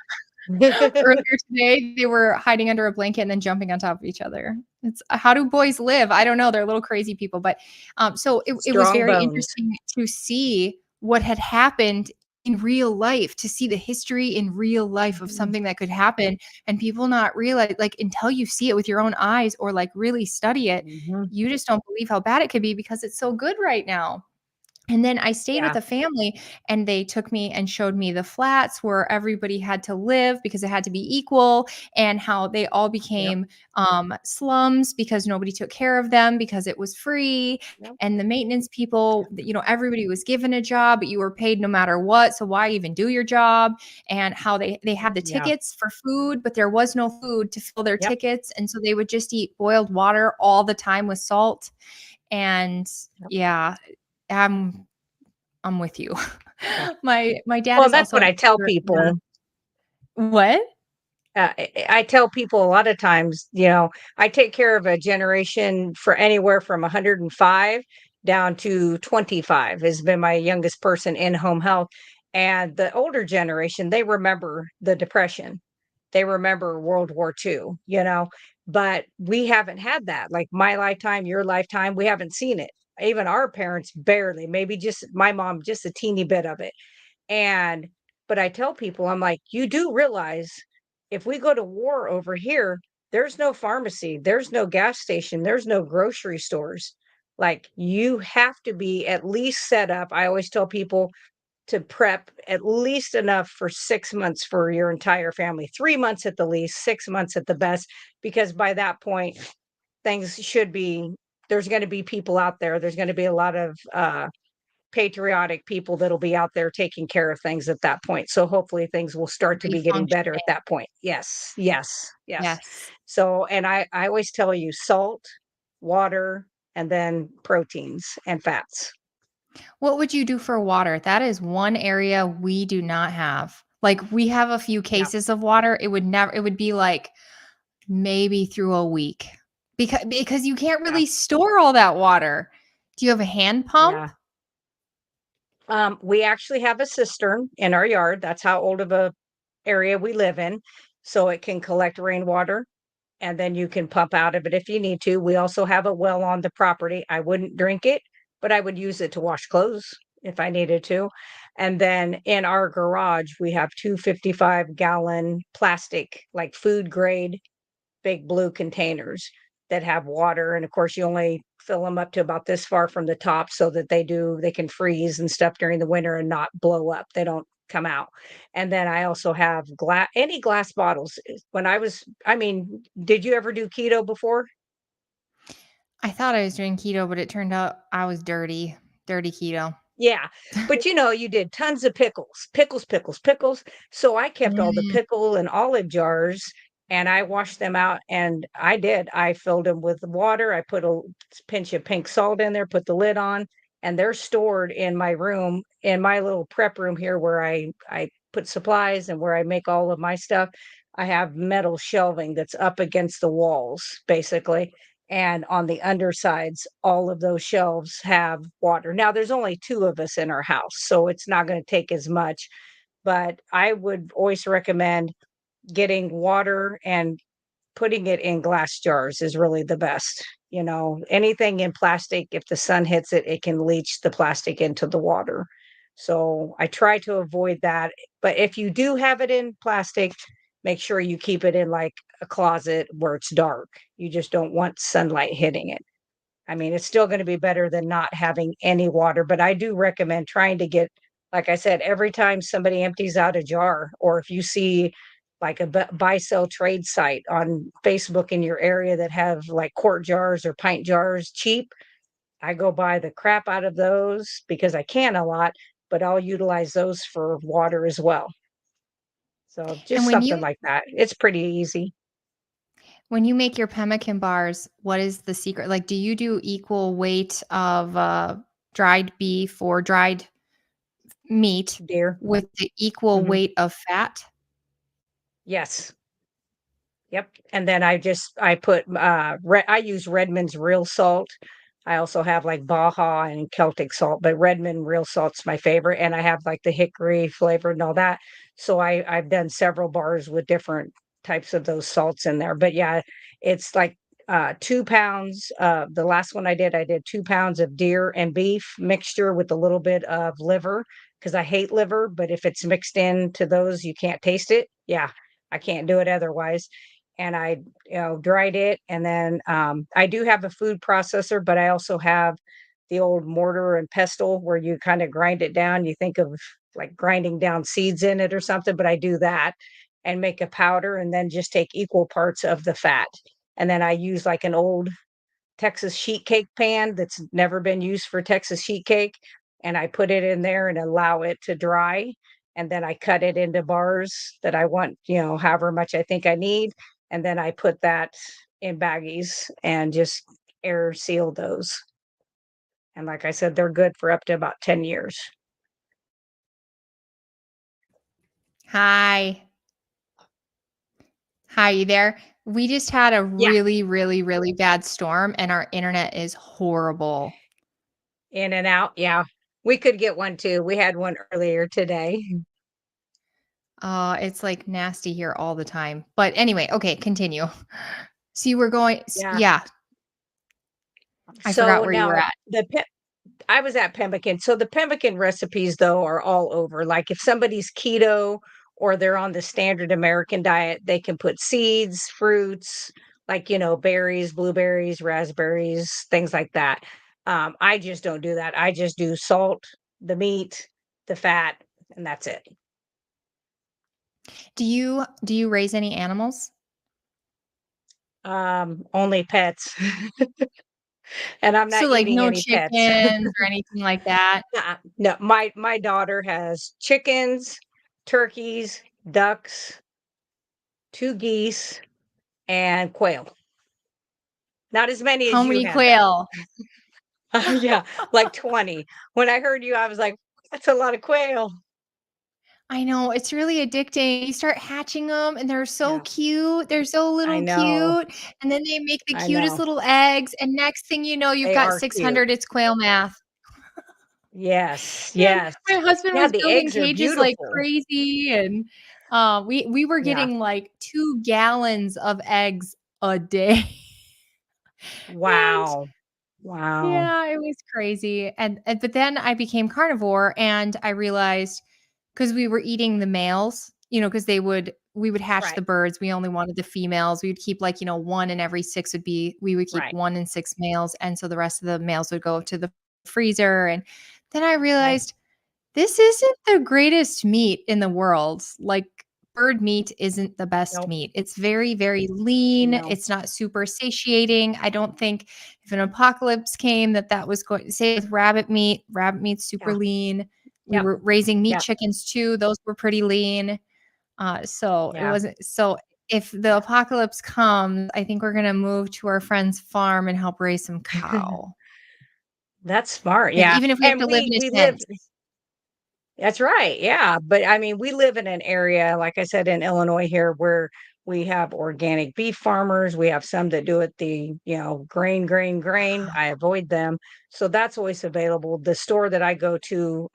Earlier today, they were hiding under a blanket and then jumping on top of each other. It's how do boys live? I don't know. They're little crazy people. But so it was Strong very bones. interesting to see what had happened in real life, to see the history in real life of Mhm, something that could happen and people not realize, like, until you see it with your own eyes or like really study it, mhm. you just don't believe how bad it could be because it's so good right now. And then I stayed Yeah, with a family and they took me and showed me the flats where everybody had to live because it had to be equal, and how they all yep, became slums because nobody took care of them because it was free. yep, And the maintenance people, everybody was given a job, but you were paid no matter what. So why even do your job? And how they had the yeah, tickets for food, but there was no food to fill their yep, tickets. And so they would just eat boiled water all the time with salt. And yep, yeah, I'm I'm with you. yeah. My dad Well, is that's also what an I tell expert in people. what? I tell people a lot of times, I take care of a generation for anywhere from 105 down to 25 has been my youngest person in home health. And the older generation, they remember the Depression. They remember World War II, but we haven't had that. Like my lifetime, your lifetime, we haven't seen it. Even our parents barely, maybe just my mom, just a teeny bit of it. And but I tell people, I'm like, you do realize if we go to war over here, there's no pharmacy, there's no gas station, there's no grocery stores. Like you have to be at least set up. I always tell people to prep at least enough for 6 months for your entire family, 3 months at the least, 6 months at the best, because by that point, things should be there's going to be people out there. There's going to be a lot of patriotic people that'll be out there taking care of things at that point. So hopefully things will start to be getting better at Refunctioning. that point. Yes, yes, yes. Yes. So, and I always tell you salt, water, and then proteins and fats. What would you do for water? That is one area we do not have. Like, we have a few Yeah, cases of water. It would be like maybe through a week because you can't yeah, really store all that water. Do you have a hand pump? yeah. We actually have a cistern in our yard. That's how old of a area we live in. So it can collect rainwater and then you can pump out of it if you need to. We also have a well on the property. I wouldn't drink it, but I would use it to wash clothes if I needed to. And then in our garage, we have two 55-gallon plastic, like food grade big blue containers that have water. And of course, you only fill them up to about this far from the top so that they can freeze and stuff during the winter and not blow up. They don't come out. And then I also have any glass bottles. I mean, did you ever do keto before? I thought I was doing keto, but it turned out I was dirty, dirty keto. Yeah, but you did tons of pickles, pickles, pickles, pickles. So I kept all the Mm. pickle and olive jars and I washed them out and I filled them with water. I put a pinch of pink salt in there, put the lid on, and they're stored in my room, in my little prep room here where I put supplies and where I make all of my stuff. I have metal shelving that's up against the walls, basically. And on the undersides, all of those shelves have water. Now, there's only two of us in our house, so it's not going to take as much. But I would always recommend getting water and putting it in glass jars is really the best. Anything in plastic, if the sun hits it, it can leach the plastic into the water. So I try to avoid that. But if you do have it in plastic, make sure you keep it in like a closet where it's dark. You just don't want sunlight hitting it. I mean, it's still going to be better than not having any water, but I do recommend trying to get, like I said, every time somebody empties out a jar, or if you see like a buy sell trade site on Facebook in your area that have like quart jars or pint jars cheap, I go buy the crap out of those because I can a lot, but I'll utilize those for water as well. So And just something like that. It's pretty easy. when you make your pemmican bars, what is the secret? Like, do you do equal weight of dried beef or dried meat Dear. with the equal Hmm. weight of fat? Yes. Yep, and then I put, I use Redmond's real salt. I also have, like, Baja and Celtic salt, but Redmond real salt's my favorite, and I have, like, the hickory flavor and all that. So I've done several bars with different types of those salts in there, but yeah, it's like, 2 pounds, the last one I did 2 pounds of deer and beef mixture with a little bit of liver because I hate liver, but if it's mixed into those, you can't taste it. Yeah, I can't do it otherwise, and I, dried it. And then I do have a food processor, but I also have the old mortar and pestle where you kind of grind it down. You think of like grinding down seeds in it or something, but I do that and make a powder and then just take equal parts of the fat. And then I use like an old Texas sheet cake pan that's never been used for Texas sheet cake, and I put it in there and allow it to dry, and then I cut it into bars that I want, however much I think I need, and then I put that in baggies and just air seal those. And like I said, they're good for up to about 10 years. Hi. Hi, you there? We just had a Yeah, really, really, really bad storm and our internet is horrible. in and out. Yeah. We could get one too. We had one earlier today. It's like nasty here all the time. But anyway, okay, continue. So you were Yeah. yeah, I forgot So where you were now at. I was at pemmican. So the pemmican recipes though are all over. Like if somebody's keto or they're on the standard American diet, they can put seeds, fruits, like berries, blueberries, raspberries, things like that. I just don't do that. I just do salt, the meat, the fat, and that's it. Do you raise any animals? Only pets. And I'm So not like eating no any pets. chickens or anything like that? No, my daughter has chickens, turkeys, ducks, 2 geese, and quail. Not as many How as you many have though. quail? Yeah, like 20. When I heard you, I was like, "That's a lot of quail." I know, it's really addicting. You start hatching them, and they're so Yeah, cute. They're so I little know, cute, and then they make the I cutest know. little eggs, and next thing you know, you've They got are cute. 600, it's quail math. Yes, And yes. my husband Yeah, was the building eggs are cages like beautiful. crazy, and, we were Yeah. getting, like, 2 gallons of eggs a day. And Wow. Wow. yeah, it was crazy, and but then I became carnivore, and I realized, because we were eating the males, because we would hatch Right, the birds, we only wanted the females, we would keep, like, 1 in every 6 would be we would keep right, 1 in 6 males, and so the rest of the males would go to the freezer, and then I right. realized this isn't the greatest meat in the world. Like, bird meat isn't the best Nope, meat. It's very, very lean. no. It's not super satiating. I don't think if an apocalypse came that was going say with rabbit meat's super Yeah, lean. We yep, were raising meat yep, chickens too. Those were pretty lean. So it yeah, wasn't so if the apocalypse comes, I think we're gonna move to our friend's farm and help raise some yeah. cow. That's smart, Like, yeah, even if we have and to live in a we live. tent. That's right, yeah, but, I mean, we live in an area, like I said, in Illinois here where we have organic beef farmers, we have some that do it the, grain, I avoid them, so that's always available. The store that I go to,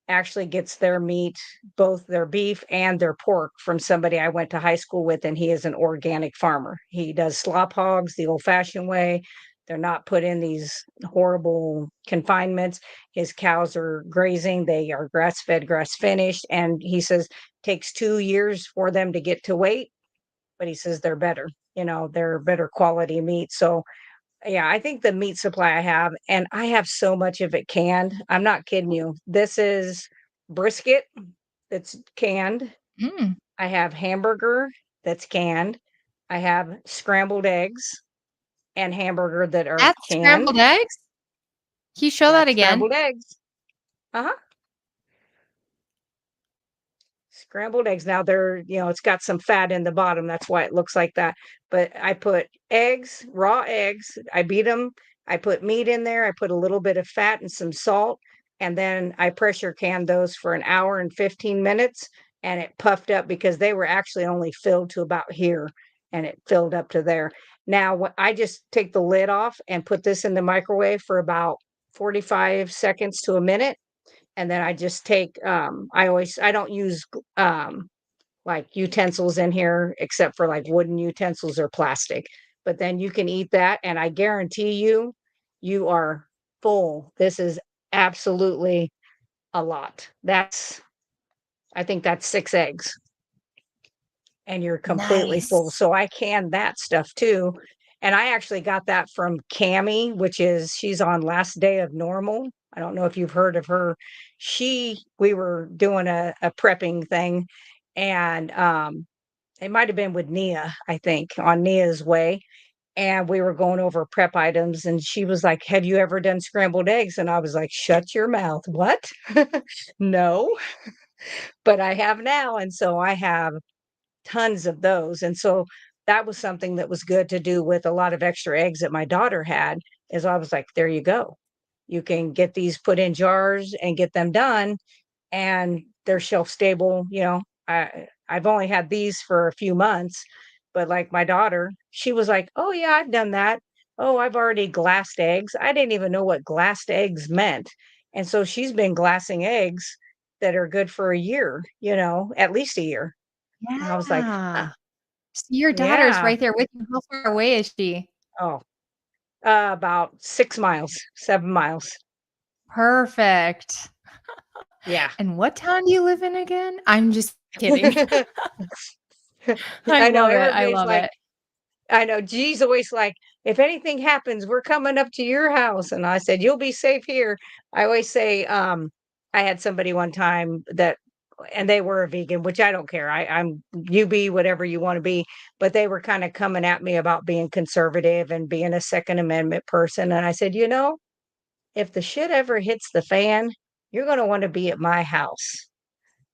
actually gets their meat, both their beef and their pork from somebody I went to high school with, and he is an organic farmer. He does slop hogs the old-fashioned way. They're not put in these horrible confinements. His cows are grazing, they are grass-fed, grass-finished, and he says takes 2 years for them to get to weight, but he says they're better, they're better quality meat, so, yeah, I think the meat supply I have and I have so much of it canned, I'm not kidding you. This is brisket that's canned, Mm. I have hamburger that's canned, I have scrambled eggs and hamburger that are That's canned. scrambled eggs? Can you show that That's again? scrambled eggs. Uh-huh. Scrambled eggs. Now it's got some fat in the bottom. That's why it looks like that. But I put eggs, raw eggs. I beat them. I put meat in there. I put a little bit of fat and some salt. And then I pressure canned those for an hour and 15 minutes. And it puffed up because they were actually only filled to about here. And it filled up to there. Now, I just take the lid off and put this in the microwave for about 45 seconds to a minute, and then I just take, I don't use, like, utensils in here except for, like, wooden utensils or plastic, but then you can eat that, and I guarantee you, you are full. This is absolutely a lot. I think that's 6 eggs, and you're completely full, Nice. so I can that stuff too, and I actually got that from Cami, which is she's on Last Day of Normal. I don't know if you've heard of her. We were doing a prepping thing, and, it might have been with Nia, I think, on Nia's Way, and we were going over prep items, and she was like, "Have you ever done scrambled eggs?" And I was like, "Shut your mouth. What? No, but I have now." And so I have tons of those, and so that was something that was good to do with a lot of extra eggs that my daughter had, is I was like, "There you go. You can get these put in jars and get them done, and they're shelf stable," I've only had these for a few months, But like my daughter, she was like, "Oh yeah, I've done that. Oh, I've already glassed eggs." I didn't even know what glassed eggs meant. And so she's been glassing eggs that are good for a year, at least a year. And I was like, "Huh, Yeah. So your daughter's yeah. right there with you. How far away is she? Oh, about 6 miles, 7 miles. Perfect. Yeah. And what town do you live in again? I'm just kidding. I I know love it. I everybody's love like, it. I know G's always like, "If anything happens, we're coming up to your house." And I said, "You'll be safe here." I always say, I had somebody one time that and they were a vegan, which I don't care. I'm you be whatever you want to be, but they were kind of coming at me about being conservative and being a Second Amendment person. And I said, if the shit ever hits the fan, you're going to want to be at my house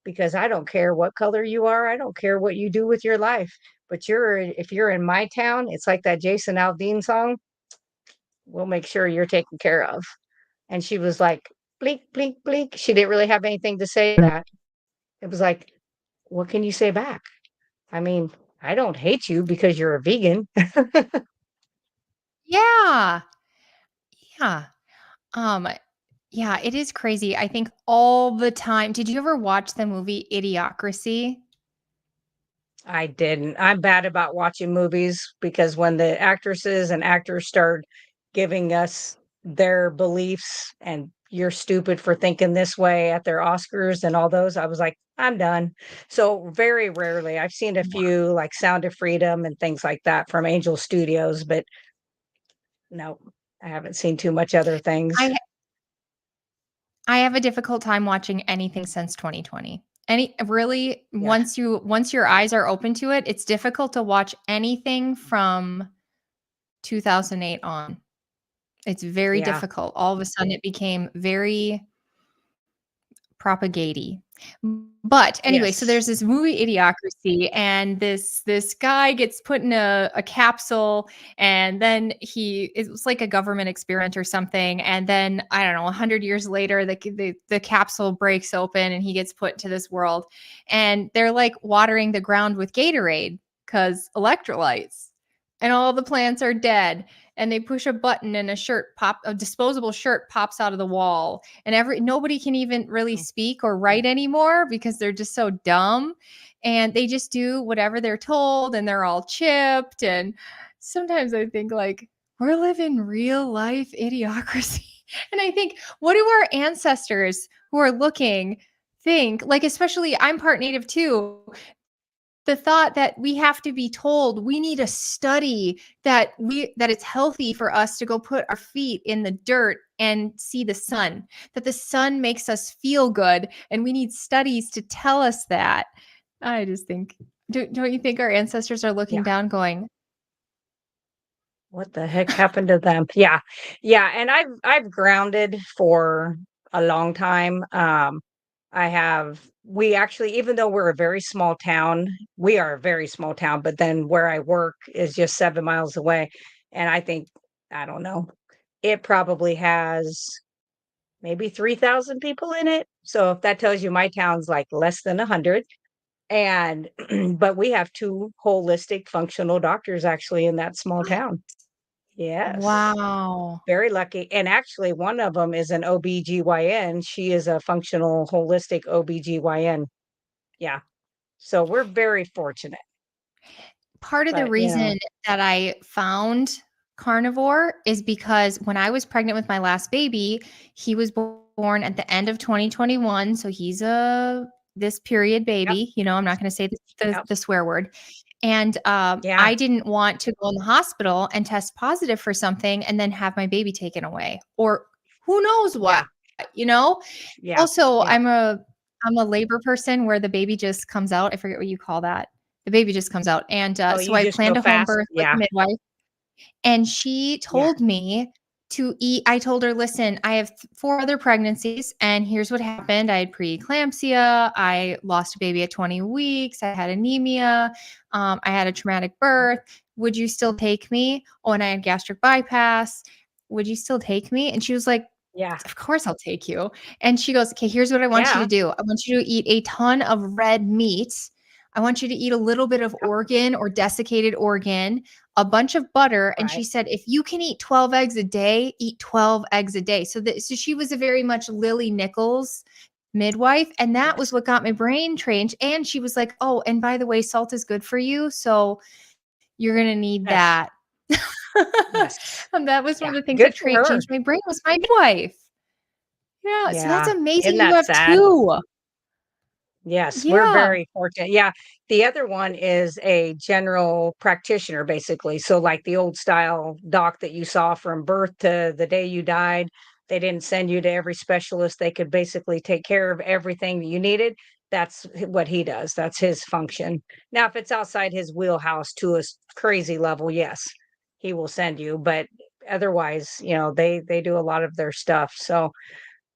because I don't care what color you are. I don't care what you do with your life. But if you're in my town, it's like that Jason Aldean song. We'll make sure you're taken care of. And she was like, blink, blink, blink. She didn't really have anything to say to that. It was like, what can you say back? I mean, I don't hate you because you're a vegan. Yeah. Yeah. Um, yeah, it is crazy. I think all the time. Did you ever watch the movie Idiocracy? I didn't. I'm bad about watching movies because when the actresses and actors start giving us their beliefs and you're stupid for thinking this way at their Oscars and all those, I was like, I'm done. So very rarely. I've seen a few like Sound of Freedom and things like that from Angel Studios, but no, I haven't seen too much other things. I I have a difficult time watching anything since 2020. Any really Yeah. once your eyes are open to it, it's difficult to watch anything from 2008 on. It's very Yeah. difficult. All of a sudden it became very propagaty. But anyway, so Yes. there's this movie Idiocracy, and this guy gets put in a capsule, and then it was like a government experiment or something. And then I don't know, 100 years later, the capsule breaks open, and he gets put into this world, and they're like watering the ground with Gatorade because electrolytes, and all the plants are dead. And they push a button, and a disposable shirt pops out of the wall, and nobody can even really Mm. speak or write anymore because they're just so dumb, and they just do whatever they're told, and they're all chipped. And sometimes I think like we're living real life idiocracy. And I think, what do our ancestors who are looking think? Like, especially, I'm part native too. The thought that we have to be told, we need a study that it's healthy for us to go put our feet in the dirt and see the sun, that the sun makes us feel good, and we need studies to tell us that. I just think, don't you think our ancestors are looking Yeah. down going, What the heck happened to them? Yeah. Yeah, and I've grounded for a long time. We actually, even though we're a very small town, we are a very small town, but then where I work is just 7 miles away. And I don't know, it probably has maybe 3,000 people in it. So if that tells you my town's like less than 100. And but we have 2 holistic functional doctors actually in that small what? town. Yes. Wow. Very lucky, and actually one of them is an OBGYN. She is a functional holistic OBGYN. Yeah. So we're very fortunate, Part of the but, reason that I found carnivore is because when I was pregnant with my last baby, he was born at the end of 2021. So he's this period yep, baby. I'm not going to say yep, the swear word. And yeah, I didn't want to go in the hospital and test positive for something and then have my baby taken away, or who knows what, yeah, you know? yeah, Also, yeah. I'm a labor person where the baby just comes out. I forget what you call that. The baby just comes out. And Oh, so you I just go planned a home fast? birth with a Yeah, midwife, and she yeah, told me to eat. I told her, listen, I have 4 other pregnancies, and here's what happened. I had preeclampsia. I lost a baby at 20 weeks. I had anemia. I had a traumatic birth. Would you still take me? Oh, and I had gastric bypass. Would you still take me? And she was like, yeah, of course I'll take you. And she goes, okay, here's what I want you to yeah, do. I want you to eat a ton of red meat. I want you to eat a little bit of Yep. organ or desiccated organ, a bunch of butter. And she Right. said, if you can eat 12 eggs a day, eat 12 eggs a day. So she was a very much Lily Nichols midwife. And that was Yes. what got my brain trained. And she was like, oh, and by the way, salt is good for you. So you're going to need Yes. that. Yes. And that was one Yeah. of the things Good that for her. changed my brain was my midwife. Yeah. So that's Yeah. amazing. Isn't You that have sad? two. Yes, we're Yeah. very fortunate. Yeah, the other one is a general practitioner, basically. So, like the old style doc that you saw from birth to the day you died, they didn't send you to every specialist. They could basically take care of everything that you needed. That's what he does. That's his function. Now, if it's outside his wheelhouse to a crazy level, yes, he will send you. But otherwise, they do a lot of their stuff. So,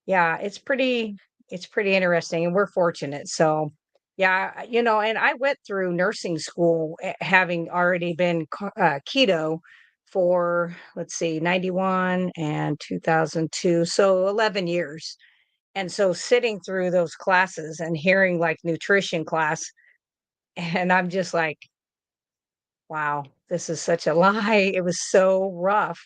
yeah, it's pretty interesting, and we're fortunate. So, yeah, and I went through nursing school having already been keto for, let's see, 91 and 2002, so 11 years. And so sitting through those classes and hearing like nutrition class, and I'm just like, wow, this is such a lie. It was so rough.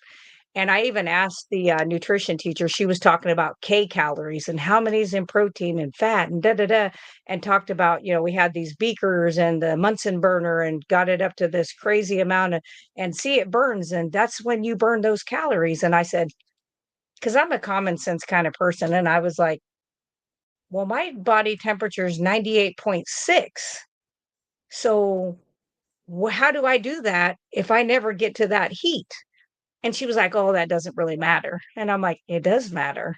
And I even asked the nutrition teacher, she was talking about K calories and how many is in protein and fat and da da da, and talked about, we had these beakers and the Munson burner and got it up to this crazy amount of, and see, it burns. And that's when you burn those calories. And I said, because I'm a common sense kind of person. And I was like, well, my body temperature is 98.6. So how do I do that if I never get to that heat? And she was like, "Oh, that doesn't really matter." And I'm like, "It does matter."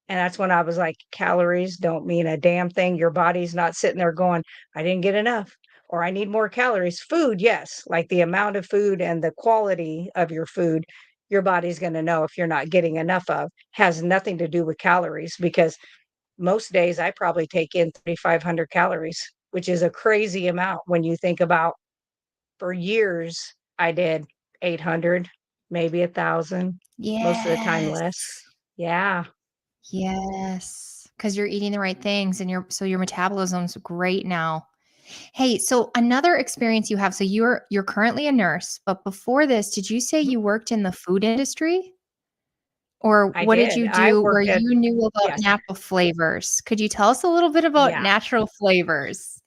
And that's when I was like, "Calories don't mean a damn thing. Your body's not sitting there going, I didn't get enough or I need more calories." Food, yes, like the amount of food and the quality of your food, your body's going to know if you're not getting enough of. Has nothing to do with calories because most days I probably take in 3,500 calories, which is a crazy amount when you think about for years, I did 800, maybe 1,000, most of the time less. Yes. Yeah. Yes. Because you're eating the right things and your metabolism's great now. Hey, so another experience you have, so you're currently a nurse, but before this, did you say Mhm. you worked in the food industry? Or I what did did. you I do where worked at you knew about yes. natural flavors? Could you tell us a little bit about Yeah. natural flavors?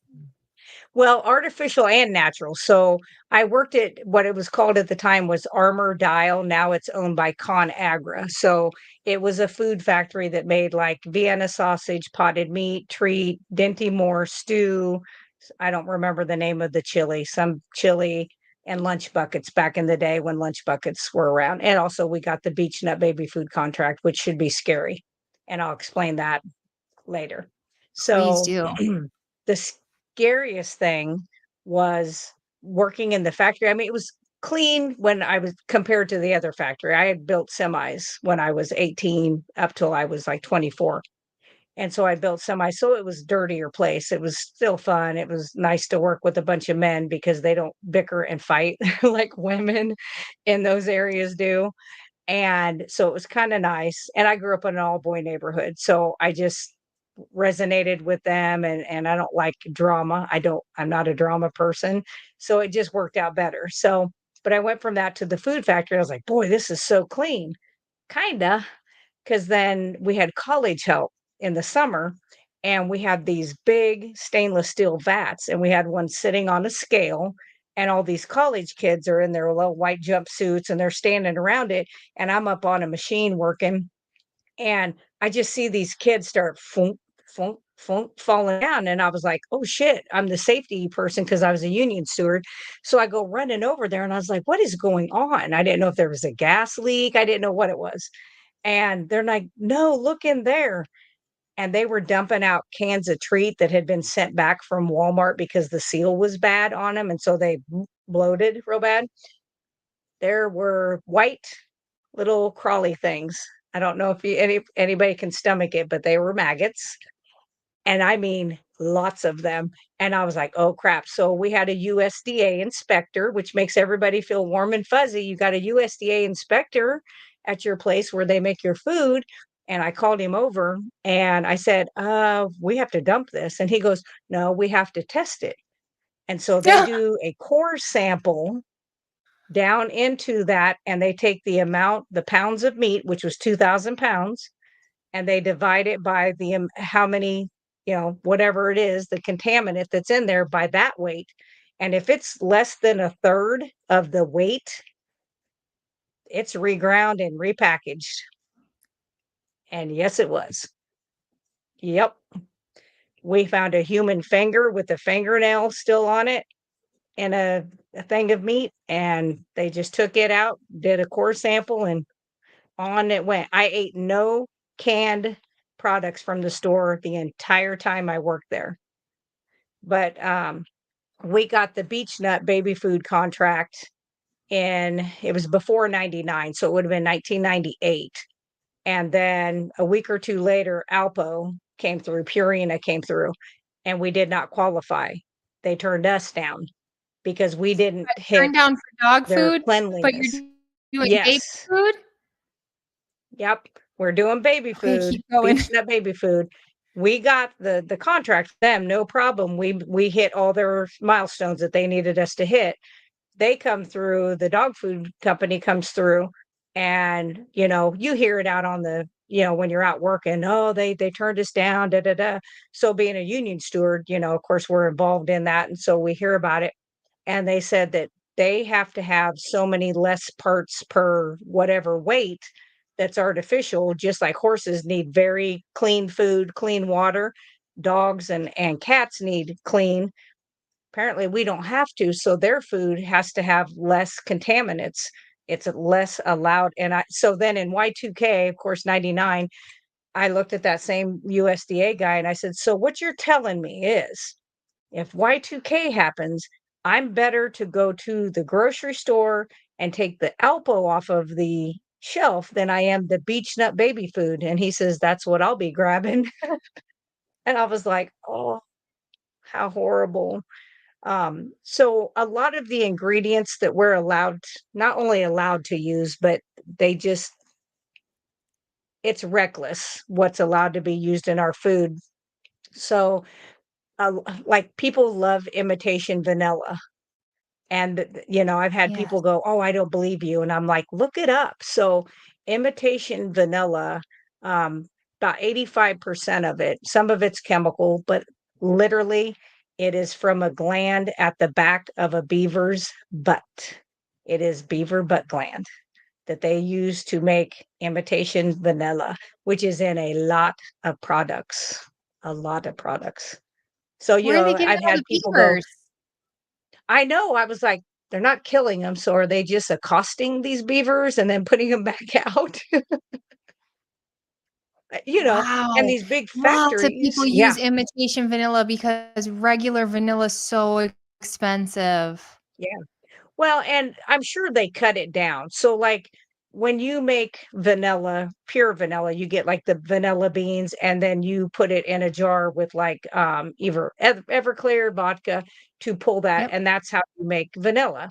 Well, artificial and natural. So I worked at what it was called at the time was Armor Dial. Now it's owned by ConAgra. So it was a food factory that made like Vienna sausage, potted meat, treat, Dinty Moore stew. I don't remember the name of the chili, some chili and lunch buckets back in the day when lunch buckets were around. And also we got the beech nut baby food contract, which should be scary. And I'll explain that later. Please So do. the scariest thing was working in the factory. I mean, it was clean when I was compared to the other factory. I had built semis when I was 18 up till I was like 24. And so I built semis. So it was dirtier place. It was still fun. It was nice to work with a bunch of men because they don't bicker and fight like women in those areas do. And so it was kind of nice. And I grew up in an all boy neighborhood. So I just resonated with them and I don't like drama. I'm not a drama person. So it just worked out better. So, but I went from that to the food factory. I was like, boy, this is so clean. Kinda. Cause then we had college help in the summer and we had these big stainless steel vats and we had one sitting on a scale and all these college kids are in their little white jumpsuits and they're standing around it and I'm up on a machine working and I just see these kids start funk, funk, funk, falling down. And I was like, oh shit, I'm the safety person because I was a union steward. So I go running over there and I was like, what is going on? I didn't know if there was a gas leak. I didn't know what it was. And they're like, no, look in there. And they were dumping out cans of treat that had been sent back from Walmart because the seal was bad on them. And so they bloated real bad. There were white little crawly things. I don't know if anybody can stomach it, but they were maggots. And I mean lots of them. And I was like, oh crap. So we had a USDA inspector, which makes everybody feel warm and fuzzy. You got a USDA inspector at your place where they make your food. And I called him over and I said, we have to dump this. And he goes, no, we have to test it. And so they do a core sample down into that, and they take the pounds of meat, which was 2,000 pounds, and they divide it by how many, whatever it is, the contaminant that's in there by that weight. And if it's less than a third of the weight, it's reground and repackaged. And yes, it was. Yep. We found a human finger with a fingernail still on it in a thing of meat, and they just took it out, did a core sample, and on it went. I ate no canned products from the store the entire time I worked there. But we got the beech nut baby food contract, and it was before 99, so it would have been 1998. And then a week or two later, Alpo came through, Purina came through, and we did not qualify. They turned us down because we didn't hit Turned down for dog their food, but you're cleanliness. doing baby Yes. food? Yep. We're doing baby Okay, food, keep going. beach nut baby food. We got the contract with them, no problem. We hit all their milestones that they needed us to hit. They come through, the dog food company comes through, and you hear it out on when you're out working, oh, they turned us down, da da da. So being a union steward, of course we're involved in that, and so we hear about it. And they said that they have to have so many less parts per whatever weight that's artificial, just like horses need very clean food, clean water, dogs and cats need clean. Apparently we don't have to, so their food has to have less contaminants. It's less allowed. And so then in Y2K, of course, 99, I looked at that same USDA guy and I said, so what you're telling me is if Y2K happens, I'm better to go to the grocery store and take the Alpo off of the shelf than I am the beech nut baby food. And he says, that's what I'll be grabbing. And I was like, oh, how horrible. So a lot of the ingredients that we're not only allowed to use, but they just, it's reckless what's allowed to be used in our food. So, like people love imitation vanilla. And, I've had people Yes. go, "Oh, I don't believe you." And I'm like, "Look it up." So, imitation vanilla, um, about 85% of it, some of it's chemical, but literally it is from a gland at the back of a beaver's butt. It is beaver butt gland that they use to make imitation vanilla, which is in a lot of products, a lot of products. So, Where are they getting I've all had the people go, beavers? I know. I was like, they're not killing them. So are they just accosting these beavers and then putting them back out? you know, and Wow. these big Lots of factories. people Yeah. use imitation vanilla because regular vanilla is so expensive. Yeah. Well, and I'm sure they cut it down. So, like, when you make vanilla, pure vanilla, you get like the vanilla beans and then you put it in a jar with like either Everclear vodka to pull that. Yep. And that's how you make vanilla.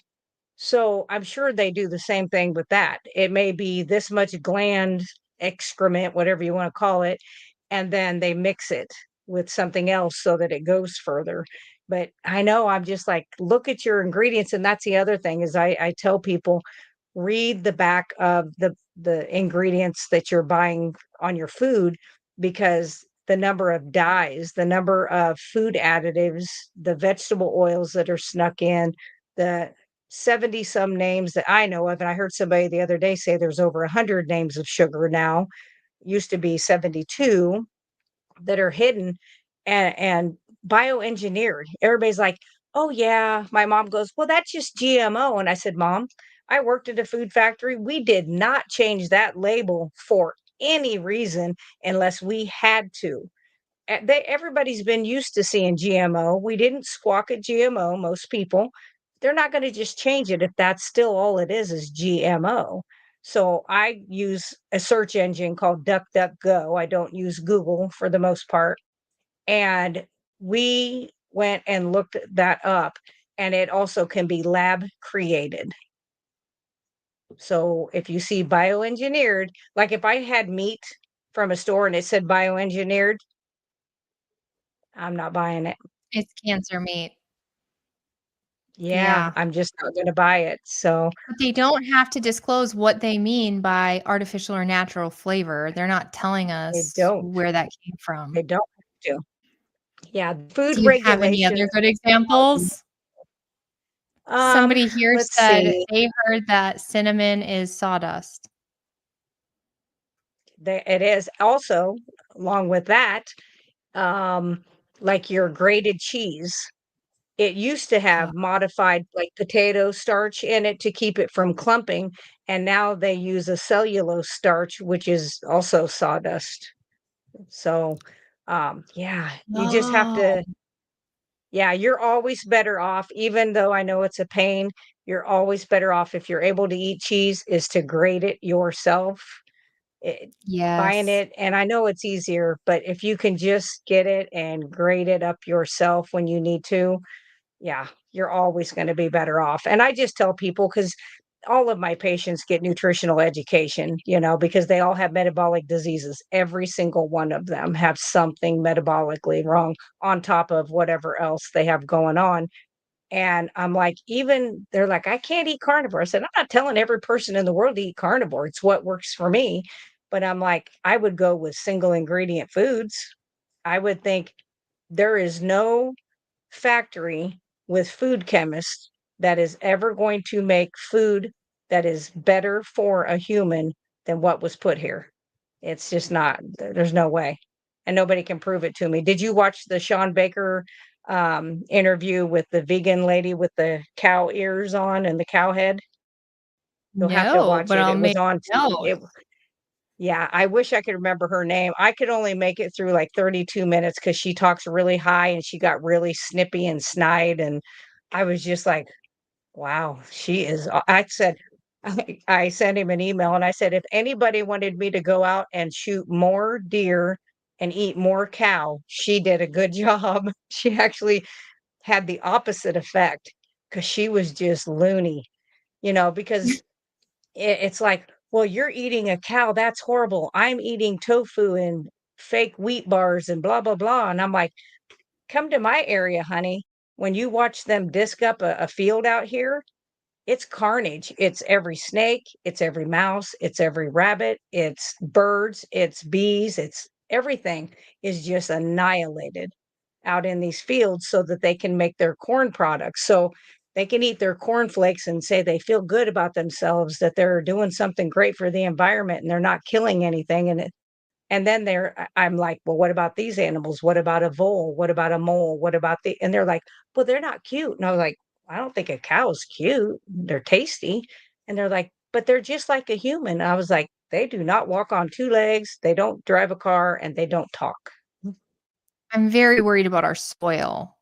So I'm sure they do the same thing with that. It may be this much gland excrement, whatever you want to call it, and then they mix it with something else so that it goes further. But I know I'm just like, look at your ingredients. And that's the other thing is I tell people, read the back of the ingredients that you're buying on your food because the number of dyes, the number of food additives, the vegetable oils that are snuck in, the 70 some names that I know of. And I heard somebody the other day say there's over 100 names of sugar now. Used to be 72 that are hidden and bioengineered. Everybody's like, oh, yeah. My mom goes, well, that's just GMO. And I said, Mom, I worked at a food factory. We did not change that label for any reason unless we had to. Everybody's been used to seeing GMO. We didn't squawk at GMO, most people. They're not going to just change it if that's still all it is GMO. So I use a search engine called DuckDuckGo. I don't use Google for the most part. And we went and looked that up, and it also can be lab created. So if you see bioengineered, like if I had meat from a store and it said bioengineered, I'm not buying it. It's cancer meat. Yeah, Yeah. I'm just not gonna buy it. So But they don't have to disclose what they mean by artificial or natural flavor. They're not telling they us don't. where that came from. They don't have to. Yeah, food Do you have any regulations other good are examples? um, Somebody here let's said see. they heard that cinnamon is sawdust. It is also, along with that, um, like your grated cheese. It used to Uh, have modified, like, potato starch in it to keep it from clumping, and now they use a cellulose starch, which is also sawdust. So, yeah, you just have oh, to yeah, you're always better off, even though I know it's a pain, you're always better off if you're able to eat cheese, is to grate it yourself. It buying yes. it and I know it's easier, but if you can just get it and grate it up yourself when you need to, yeah, you're always gonna be better off, and I just tell people because all of my patients get nutritional education, because they all have metabolic diseases. Every single one of them have something metabolically wrong on top of whatever else they have going on, and I'm like, even they're like, "I can't eat carnivore." I said, "I'm not telling every person in the world to eat carnivore. It's what works for me." But I'm like, I would go with single ingredient foods. I would think there is no factory with food chemists that is ever going to make food that is better for a human than what was put here. It's just not, there's no way. And nobody can prove it to me. Did you watch the Sean Baker interview with the vegan lady with the cow ears on and the cow head? You'll have to No, watch but it. I'll It was make on. a note. It yeah, I wish I could remember her name. I could only make it through like 32 minutes because she talks really high and she got really snippy and snide. And I was just like, wow, she is. I said, I sent him an email and I said, if anybody wanted me to go out and shoot more deer and eat more cow, she did a good job. She actually had the opposite effect because she was just loony, because it's like, "Well, you're eating a cow, that's horrible. I'm eating tofu and fake wheat bars and blah, blah, blah." And I'm like, "Come to my area, honey. When you watch them disc up a field out here, it's carnage. It's every snake, it's every mouse, it's every rabbit, it's birds, it's bees, it's everything is just annihilated out in these fields so that they can make their corn products. So they can eat their cornflakes and say they feel good about themselves, that they're doing something great for the environment and they're not killing anything. And then I'm like, well, what about these animals? What about a vole? What about a mole? What about and they're like, well, they're not cute. And I was like, I don't think a cow's cute. They're tasty. And they're like, but they're just like a human. I was like, they do not walk on two legs. They don't drive a car and they don't talk. I'm very worried about our soil.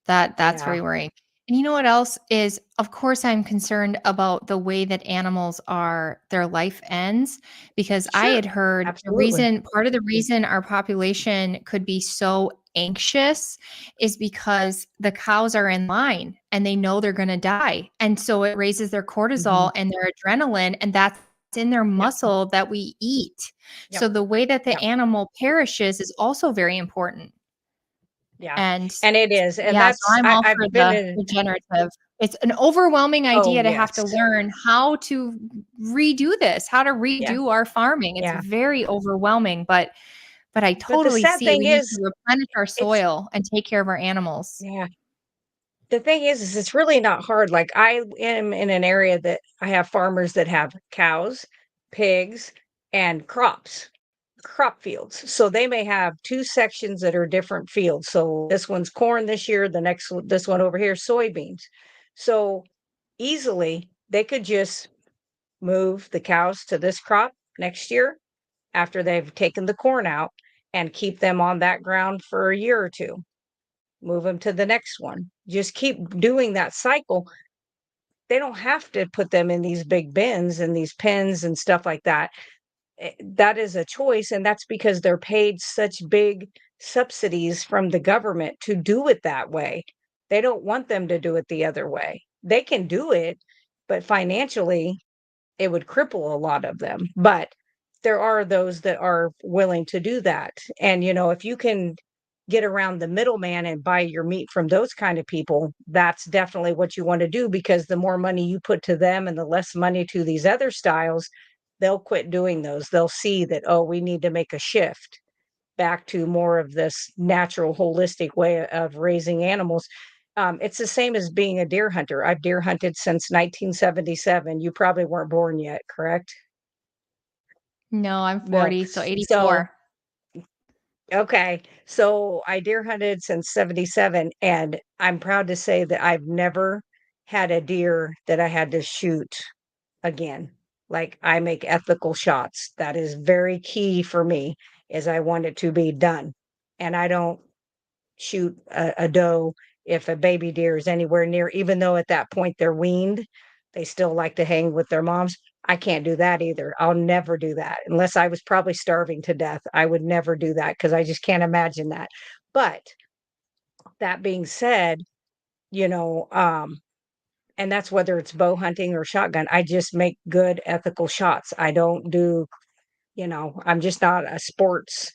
That's Yeah, very worrying. And you know what else is, of course, I'm concerned about the way that animals are their life ends, because I sure. had heard the Absolutely. reason part of the reason our population could be so anxious is because the cows are in line and they know they're gonna die, and so it raises their Mhm. cortisol and their adrenaline, and that's in their Yep, muscle that we eat. yep, So the way that the yep, animal perishes is also very important. yeah, And and it is, and yeah, so that's I'm all for I've been the in regenerative. It's an overwhelming oh, idea to have to yes. learn how to redo this, how to Yeah, redo our farming. It's yeah, very overwhelming, but I but the totally sad see it. thing We need is, to replenish our it's soil and take care of our animals. yeah, the thing is it's really not hard, like, I am in an area that I have farmers that have cows, pigs, and crop fields, so they may have 2 sections that are different fields, so this one's corn this year, the next one this one over here, soybeans. So, easily, they could just move the cows to this crop next year after they've taken the corn out and keep them on that ground for a year or 2. Move them to the next one. Just keep doing that cycle. They don't have to put them in these big bins and these pens and stuff like that. That is a choice, and that's because they're paid such big subsidies from the government to do it that way. They don't want them to do it the other way. They can do it, but financially it would cripple a lot of them. But there are those that are willing to do that. And if you can get around the middleman and buy your meat from those kind of people, that's definitely what you want to do, because the more money you put to them and the less money to these other styles, they'll quit doing those. They'll see that, oh, we need to make a shift back to more of this natural, holistic way of raising animals. It's the same as being a deer hunter. I've deer hunted since 1977. You probably weren't born yet, correct? No, I'm No. 40, so So 84. okay. So I deer hunted since 77, and I'm proud to say that I've never had a deer that I had to shoot again. Like, I make ethical shots. That is very key for me, is I want it to be done. And I don't shoot a doe if a baby deer is anywhere near, even though at that point they're weaned, they still like to hang with their moms. I can't do that either. I'll never do that unless I was probably starving to death. I would never do that because I just can't imagine that. But that being said, you know, and that's whether it's bow hunting or shotgun. I just make good ethical shots. I don't do, I'm just not a sports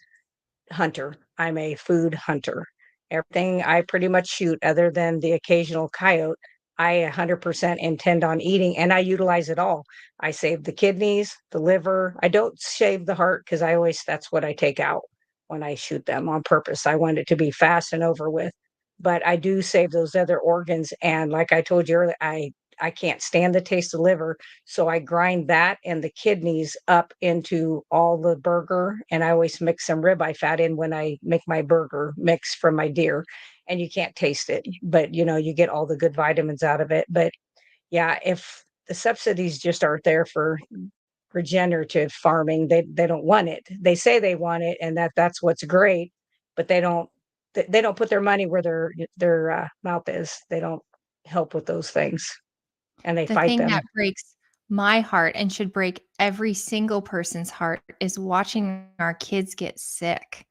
hunter. I'm a food hunter. Everything I pretty much shoot, other than the occasional coyote, I 100% intend on eating, and I utilize it all. I save the kidneys, the liver. I don't shave the heart because that's what I take out when I shoot them on purpose. I want it to be fast and over with. But I do save those other organs. And like I told you earlier, I can't stand the taste of liver. So I grind that and the kidneys up into all the burger, and I always mix some ribeye fat in when I make my burger mix from my deer. And you can't taste it, but you get all the good vitamins out of it. But yeah, if the subsidies just aren't there for regenerative farming, they don't want it. They say they want it, and that's what's great, but they don't put their money where their mouth is. They don't help with those things, and they The fight thing them. that breaks my heart and should break every single person's heart is watching our kids get sick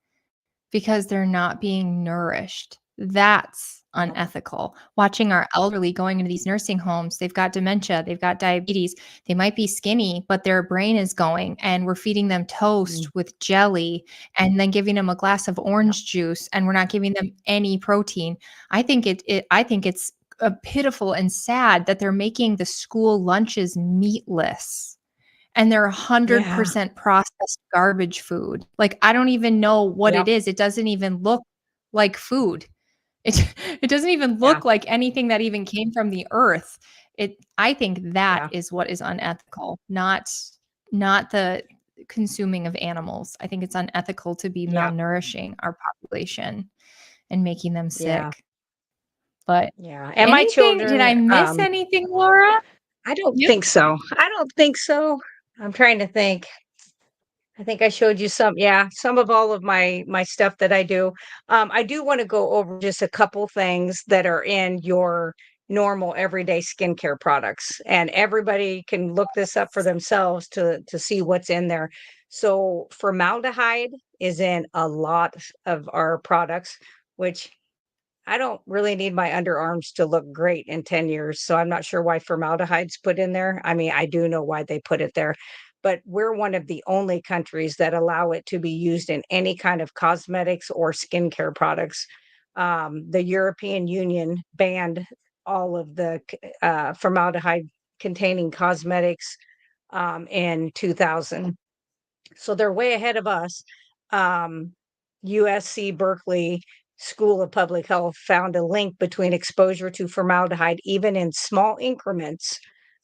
because they're not being nourished. That's Yep. unethical. Watching our elderly going into these nursing homes, they've got dementia, they've got diabetes, they might be skinny, but their brain is going, and we're feeding them Mm, toast with jelly and then giving them a glass of yeah, orange juice, and we're not giving them any protein. I think it's pitiful and sad that they're making the school lunches meatless and they're yeah, 100% processed garbage food. Like, I don't even know what it yep, is. It doesn't even look like food. It it doesn't even yeah, look like anything that even came from the earth. I think that yeah, is what is unethical, not the consuming of animals. I think it's unethical to be yep, malnourishing our population and making them yeah, sick. But yeah, and my anything did children, I miss anything, Laura? I don't Yep. think so. I don't think so. I'm trying to think. I think I showed you some of all of my stuff that I do. I do wanna go over just a couple things that are in your normal everyday skincare products, and everybody can look this up for themselves to see what's in there. So, formaldehyde is in a lot of our products, which I don't really need my underarms to look great in 10 years, so I'm not sure why formaldehyde's put in there. I mean, I do know why they put it there, but we're one of the only countries that allow it to be used in any kind of cosmetics or skincare products. The European Union banned all of the formaldehyde containing cosmetics in 2000. So they're way ahead of us. USC Berkeley School of Public Health found a link between exposure to formaldehyde, even in small increments,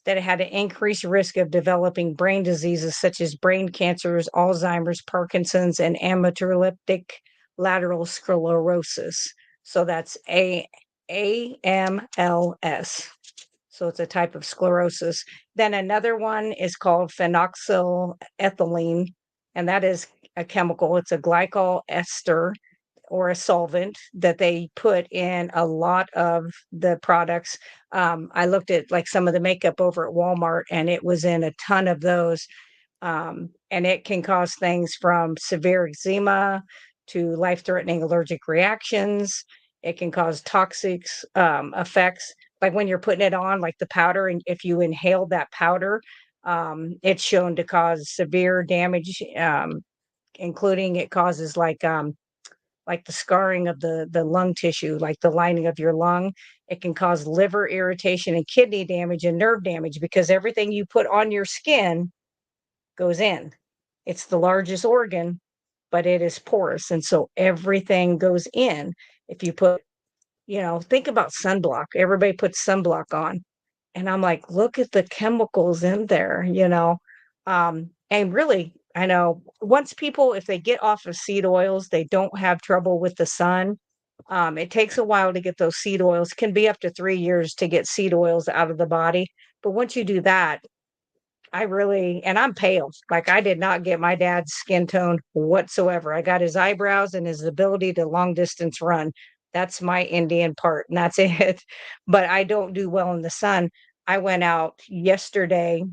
that it had an increased risk of developing brain diseases such as brain cancers, Alzheimer's, Parkinson's, and amyotrophic lateral sclerosis. So that's AMLS. So it's a type of sclerosis. Then another one is called phenoxyethylene, and that is a chemical. It's a glycol ester or a solvent that they put in a lot of the products. I looked at like some of the makeup over at Walmart, and it was in a ton of those. And it can cause things from severe eczema to life-threatening allergic reactions. It can cause toxic effects, like when you're putting it on, like the powder, and if you inhale that powder, it's shown to cause severe damage, including it causes like like the scarring of the lung tissue, like the lining of your lung. It can cause liver irritation and kidney damage and nerve damage because everything you put on your skin goes in. It's the largest organ, but it is porous, and so everything goes in. If you put, think about sunblock. Everybody puts sunblock on, and I'm like, look at the chemicals in there. And really, I know once people, if they get off of seed oils, they don't have trouble with the sun. It takes a while to get those seed oils, can be up to 3 years to get seed oils out of the body. But once you do that, and I'm pale. Like I did not get my dad's skin tone whatsoever. I got his eyebrows and his ability to long distance run. That's my Indian part, and that's it. But I don't do well in the sun. I went out yesterday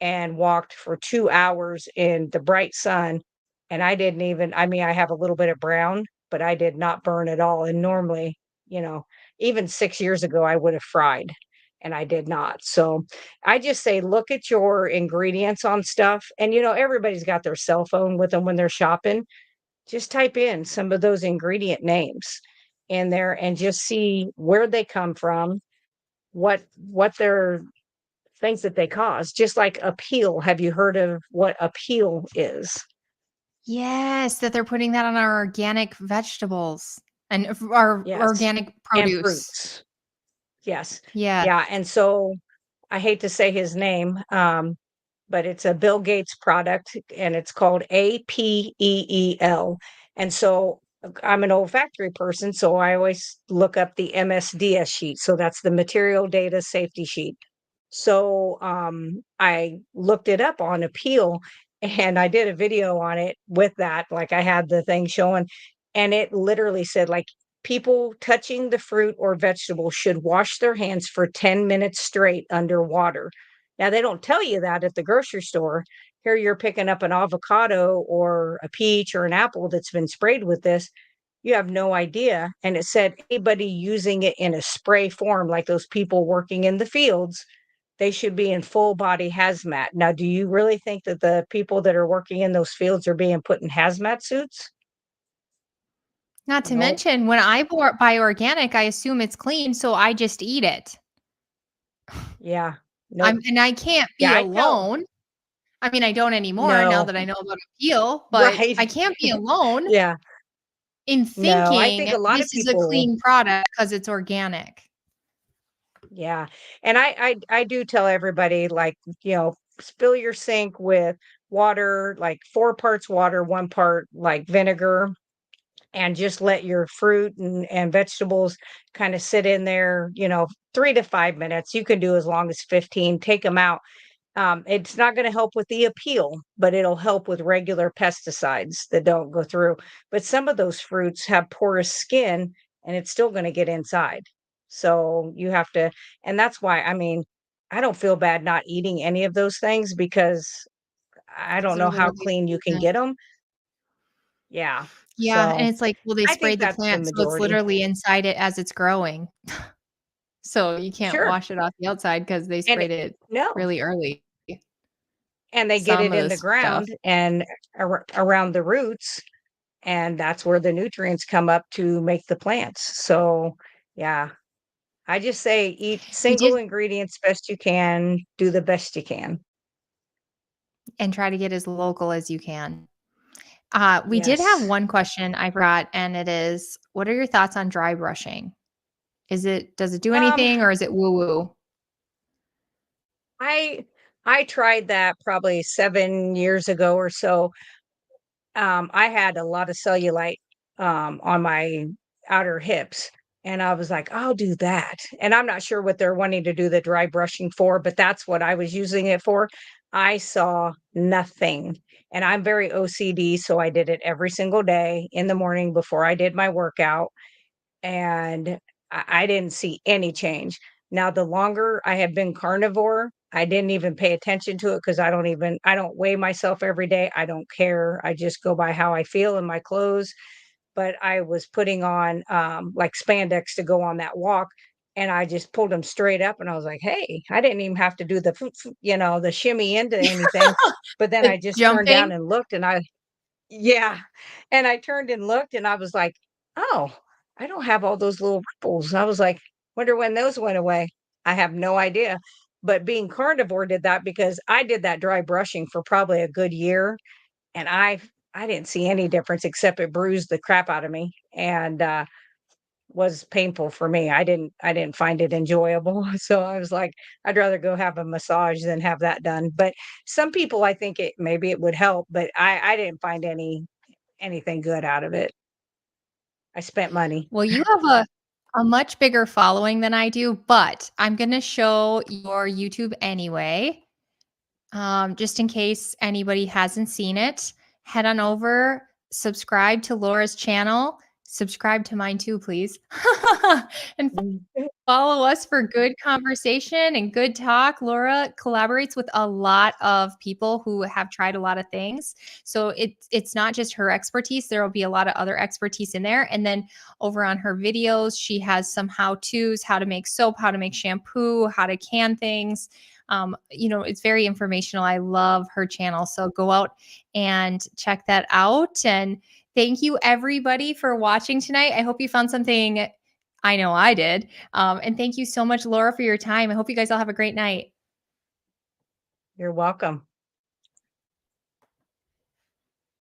and walked for 2 hours in the bright sun. And I didn't even, I mean, I have a little bit of brown, but I did not burn at all. And normally, you know, even 6 years ago, I would have fried and I did not. So I just say, look at your ingredients on stuff. And, everybody's got their cell phone with them when they're shopping. Just type in some of those ingredient names in there and just see where they come from, what they're things that they cause, just like a peel. Have you heard of what a peel is? Yes, that they're putting that on our organic vegetables and our Yes. organic And produce. fruits. Yes. Yeah. Yeah. And so I hate to say his name, but it's a Bill Gates product and it's called APEEL. And so I'm an olfactory person, so I always look up the MSDS sheet. So that's the material data safety sheet. So I looked it up on Appeal and I did a video on it with that. Like I had the thing showing, and it literally said, like, people touching the fruit or vegetable should wash their hands for 10 minutes straight under water. Now, they don't tell you that at the grocery store. Here you're picking up an avocado or a peach or an apple that's been sprayed with this. You have no idea. And it said anybody using it in a spray form, like those people working in the fields, they should be in full body hazmat. Now, do you really think that the people that are working in those fields are being put in hazmat suits? Not to No. mention when buy organic, I assume it's clean, so I just eat it. Yeah. Nope. And I can't Yeah, be I tell. alone. I mean, I don't anymore now No. that I know about appeal, but Right. I can't be alone Yeah. in No, I think thinking a lot of this is a people. clean product because it's organic. Yeah. And I do tell everybody, like, spill your sink with water, like 4 parts water, 1 part like vinegar, and just let your fruit and vegetables kind of sit in there, 3 to 5 minutes. You can do as long as 15. Take them out. It's not going to help with the appeal, but it'll help with regular pesticides that don't go through. But some of those fruits have porous skin and it's still going to get inside. So you have to, and that's why, I mean, I don't feel bad not eating any of those things because I Because don't 'cause they're know how literally clean you can poison. get them. Yeah. Yeah, and So it's like, well, they I think sprayed the that's the plant, so it's majority. literally inside it as it's growing. So you can't Sure. wash it off the outside because they And sprayed it no, really early, and they get some it of in the the stuff. ground and around the roots, and that's where the nutrients come up to make the plants. So, yeah, I just say eat We single did ingredients best you can, do the best you can. and try to get as local as you can. We did have Yes. one question I forgot, and it is, what are your thoughts on dry brushing? Does it do Um, anything or is it woo-woo? I I tried that probably 7 years ago or so. I had a lot of cellulite on my outer hips. And I was like, I'll do that. And I'm not sure what they're wanting to do the dry brushing for, but that's what I was using it for. I saw nothing. And I'm very OCD. So I did it every single day in the morning before I did my workout. And I didn't see any change. Now, the longer I have been carnivore, I didn't even pay attention to it because I don't weigh myself every day. I don't care. I just go by how I feel in my clothes. But I was putting on like spandex to go on that walk. And I just pulled them straight up and I was like, hey, I didn't even have to do the shimmy into anything. But then I The just turned down jumping? and looked and yeah. And I turned and looked and I was like, oh, I don't have all those little ripples. I was like, wonder when those went away. I have no idea. But being carnivore did that because I did that dry brushing for probably a good year, and I didn't see any difference except it bruised the crap out of me and was painful for me. I didn't find it enjoyable. So I was like, I'd rather go have a massage than have that done. But some people I think it maybe it would help, but I didn't find anything good out of it. I spent money. Well, you have a much bigger following than I do, but I'm gonna show your YouTube anyway, just in case anybody hasn't seen it. Head on over, subscribe to Laura's channel, subscribe to mine too, please, and Mm. follow us for good conversation and good talk. Laura collaborates with a lot of people who have tried a lot of things. So it's not just her expertise. There will be a lot of other expertise in there. And then over on her videos, she has some how-tos, how to make soap, how to make shampoo, how to can things. It's very informational. I love her channel. So go out and check that out. And thank you everybody for watching tonight. I hope you found something. I know I did. And thank you so much, Laura, for your time. I hope you guys all have a great night. You're welcome.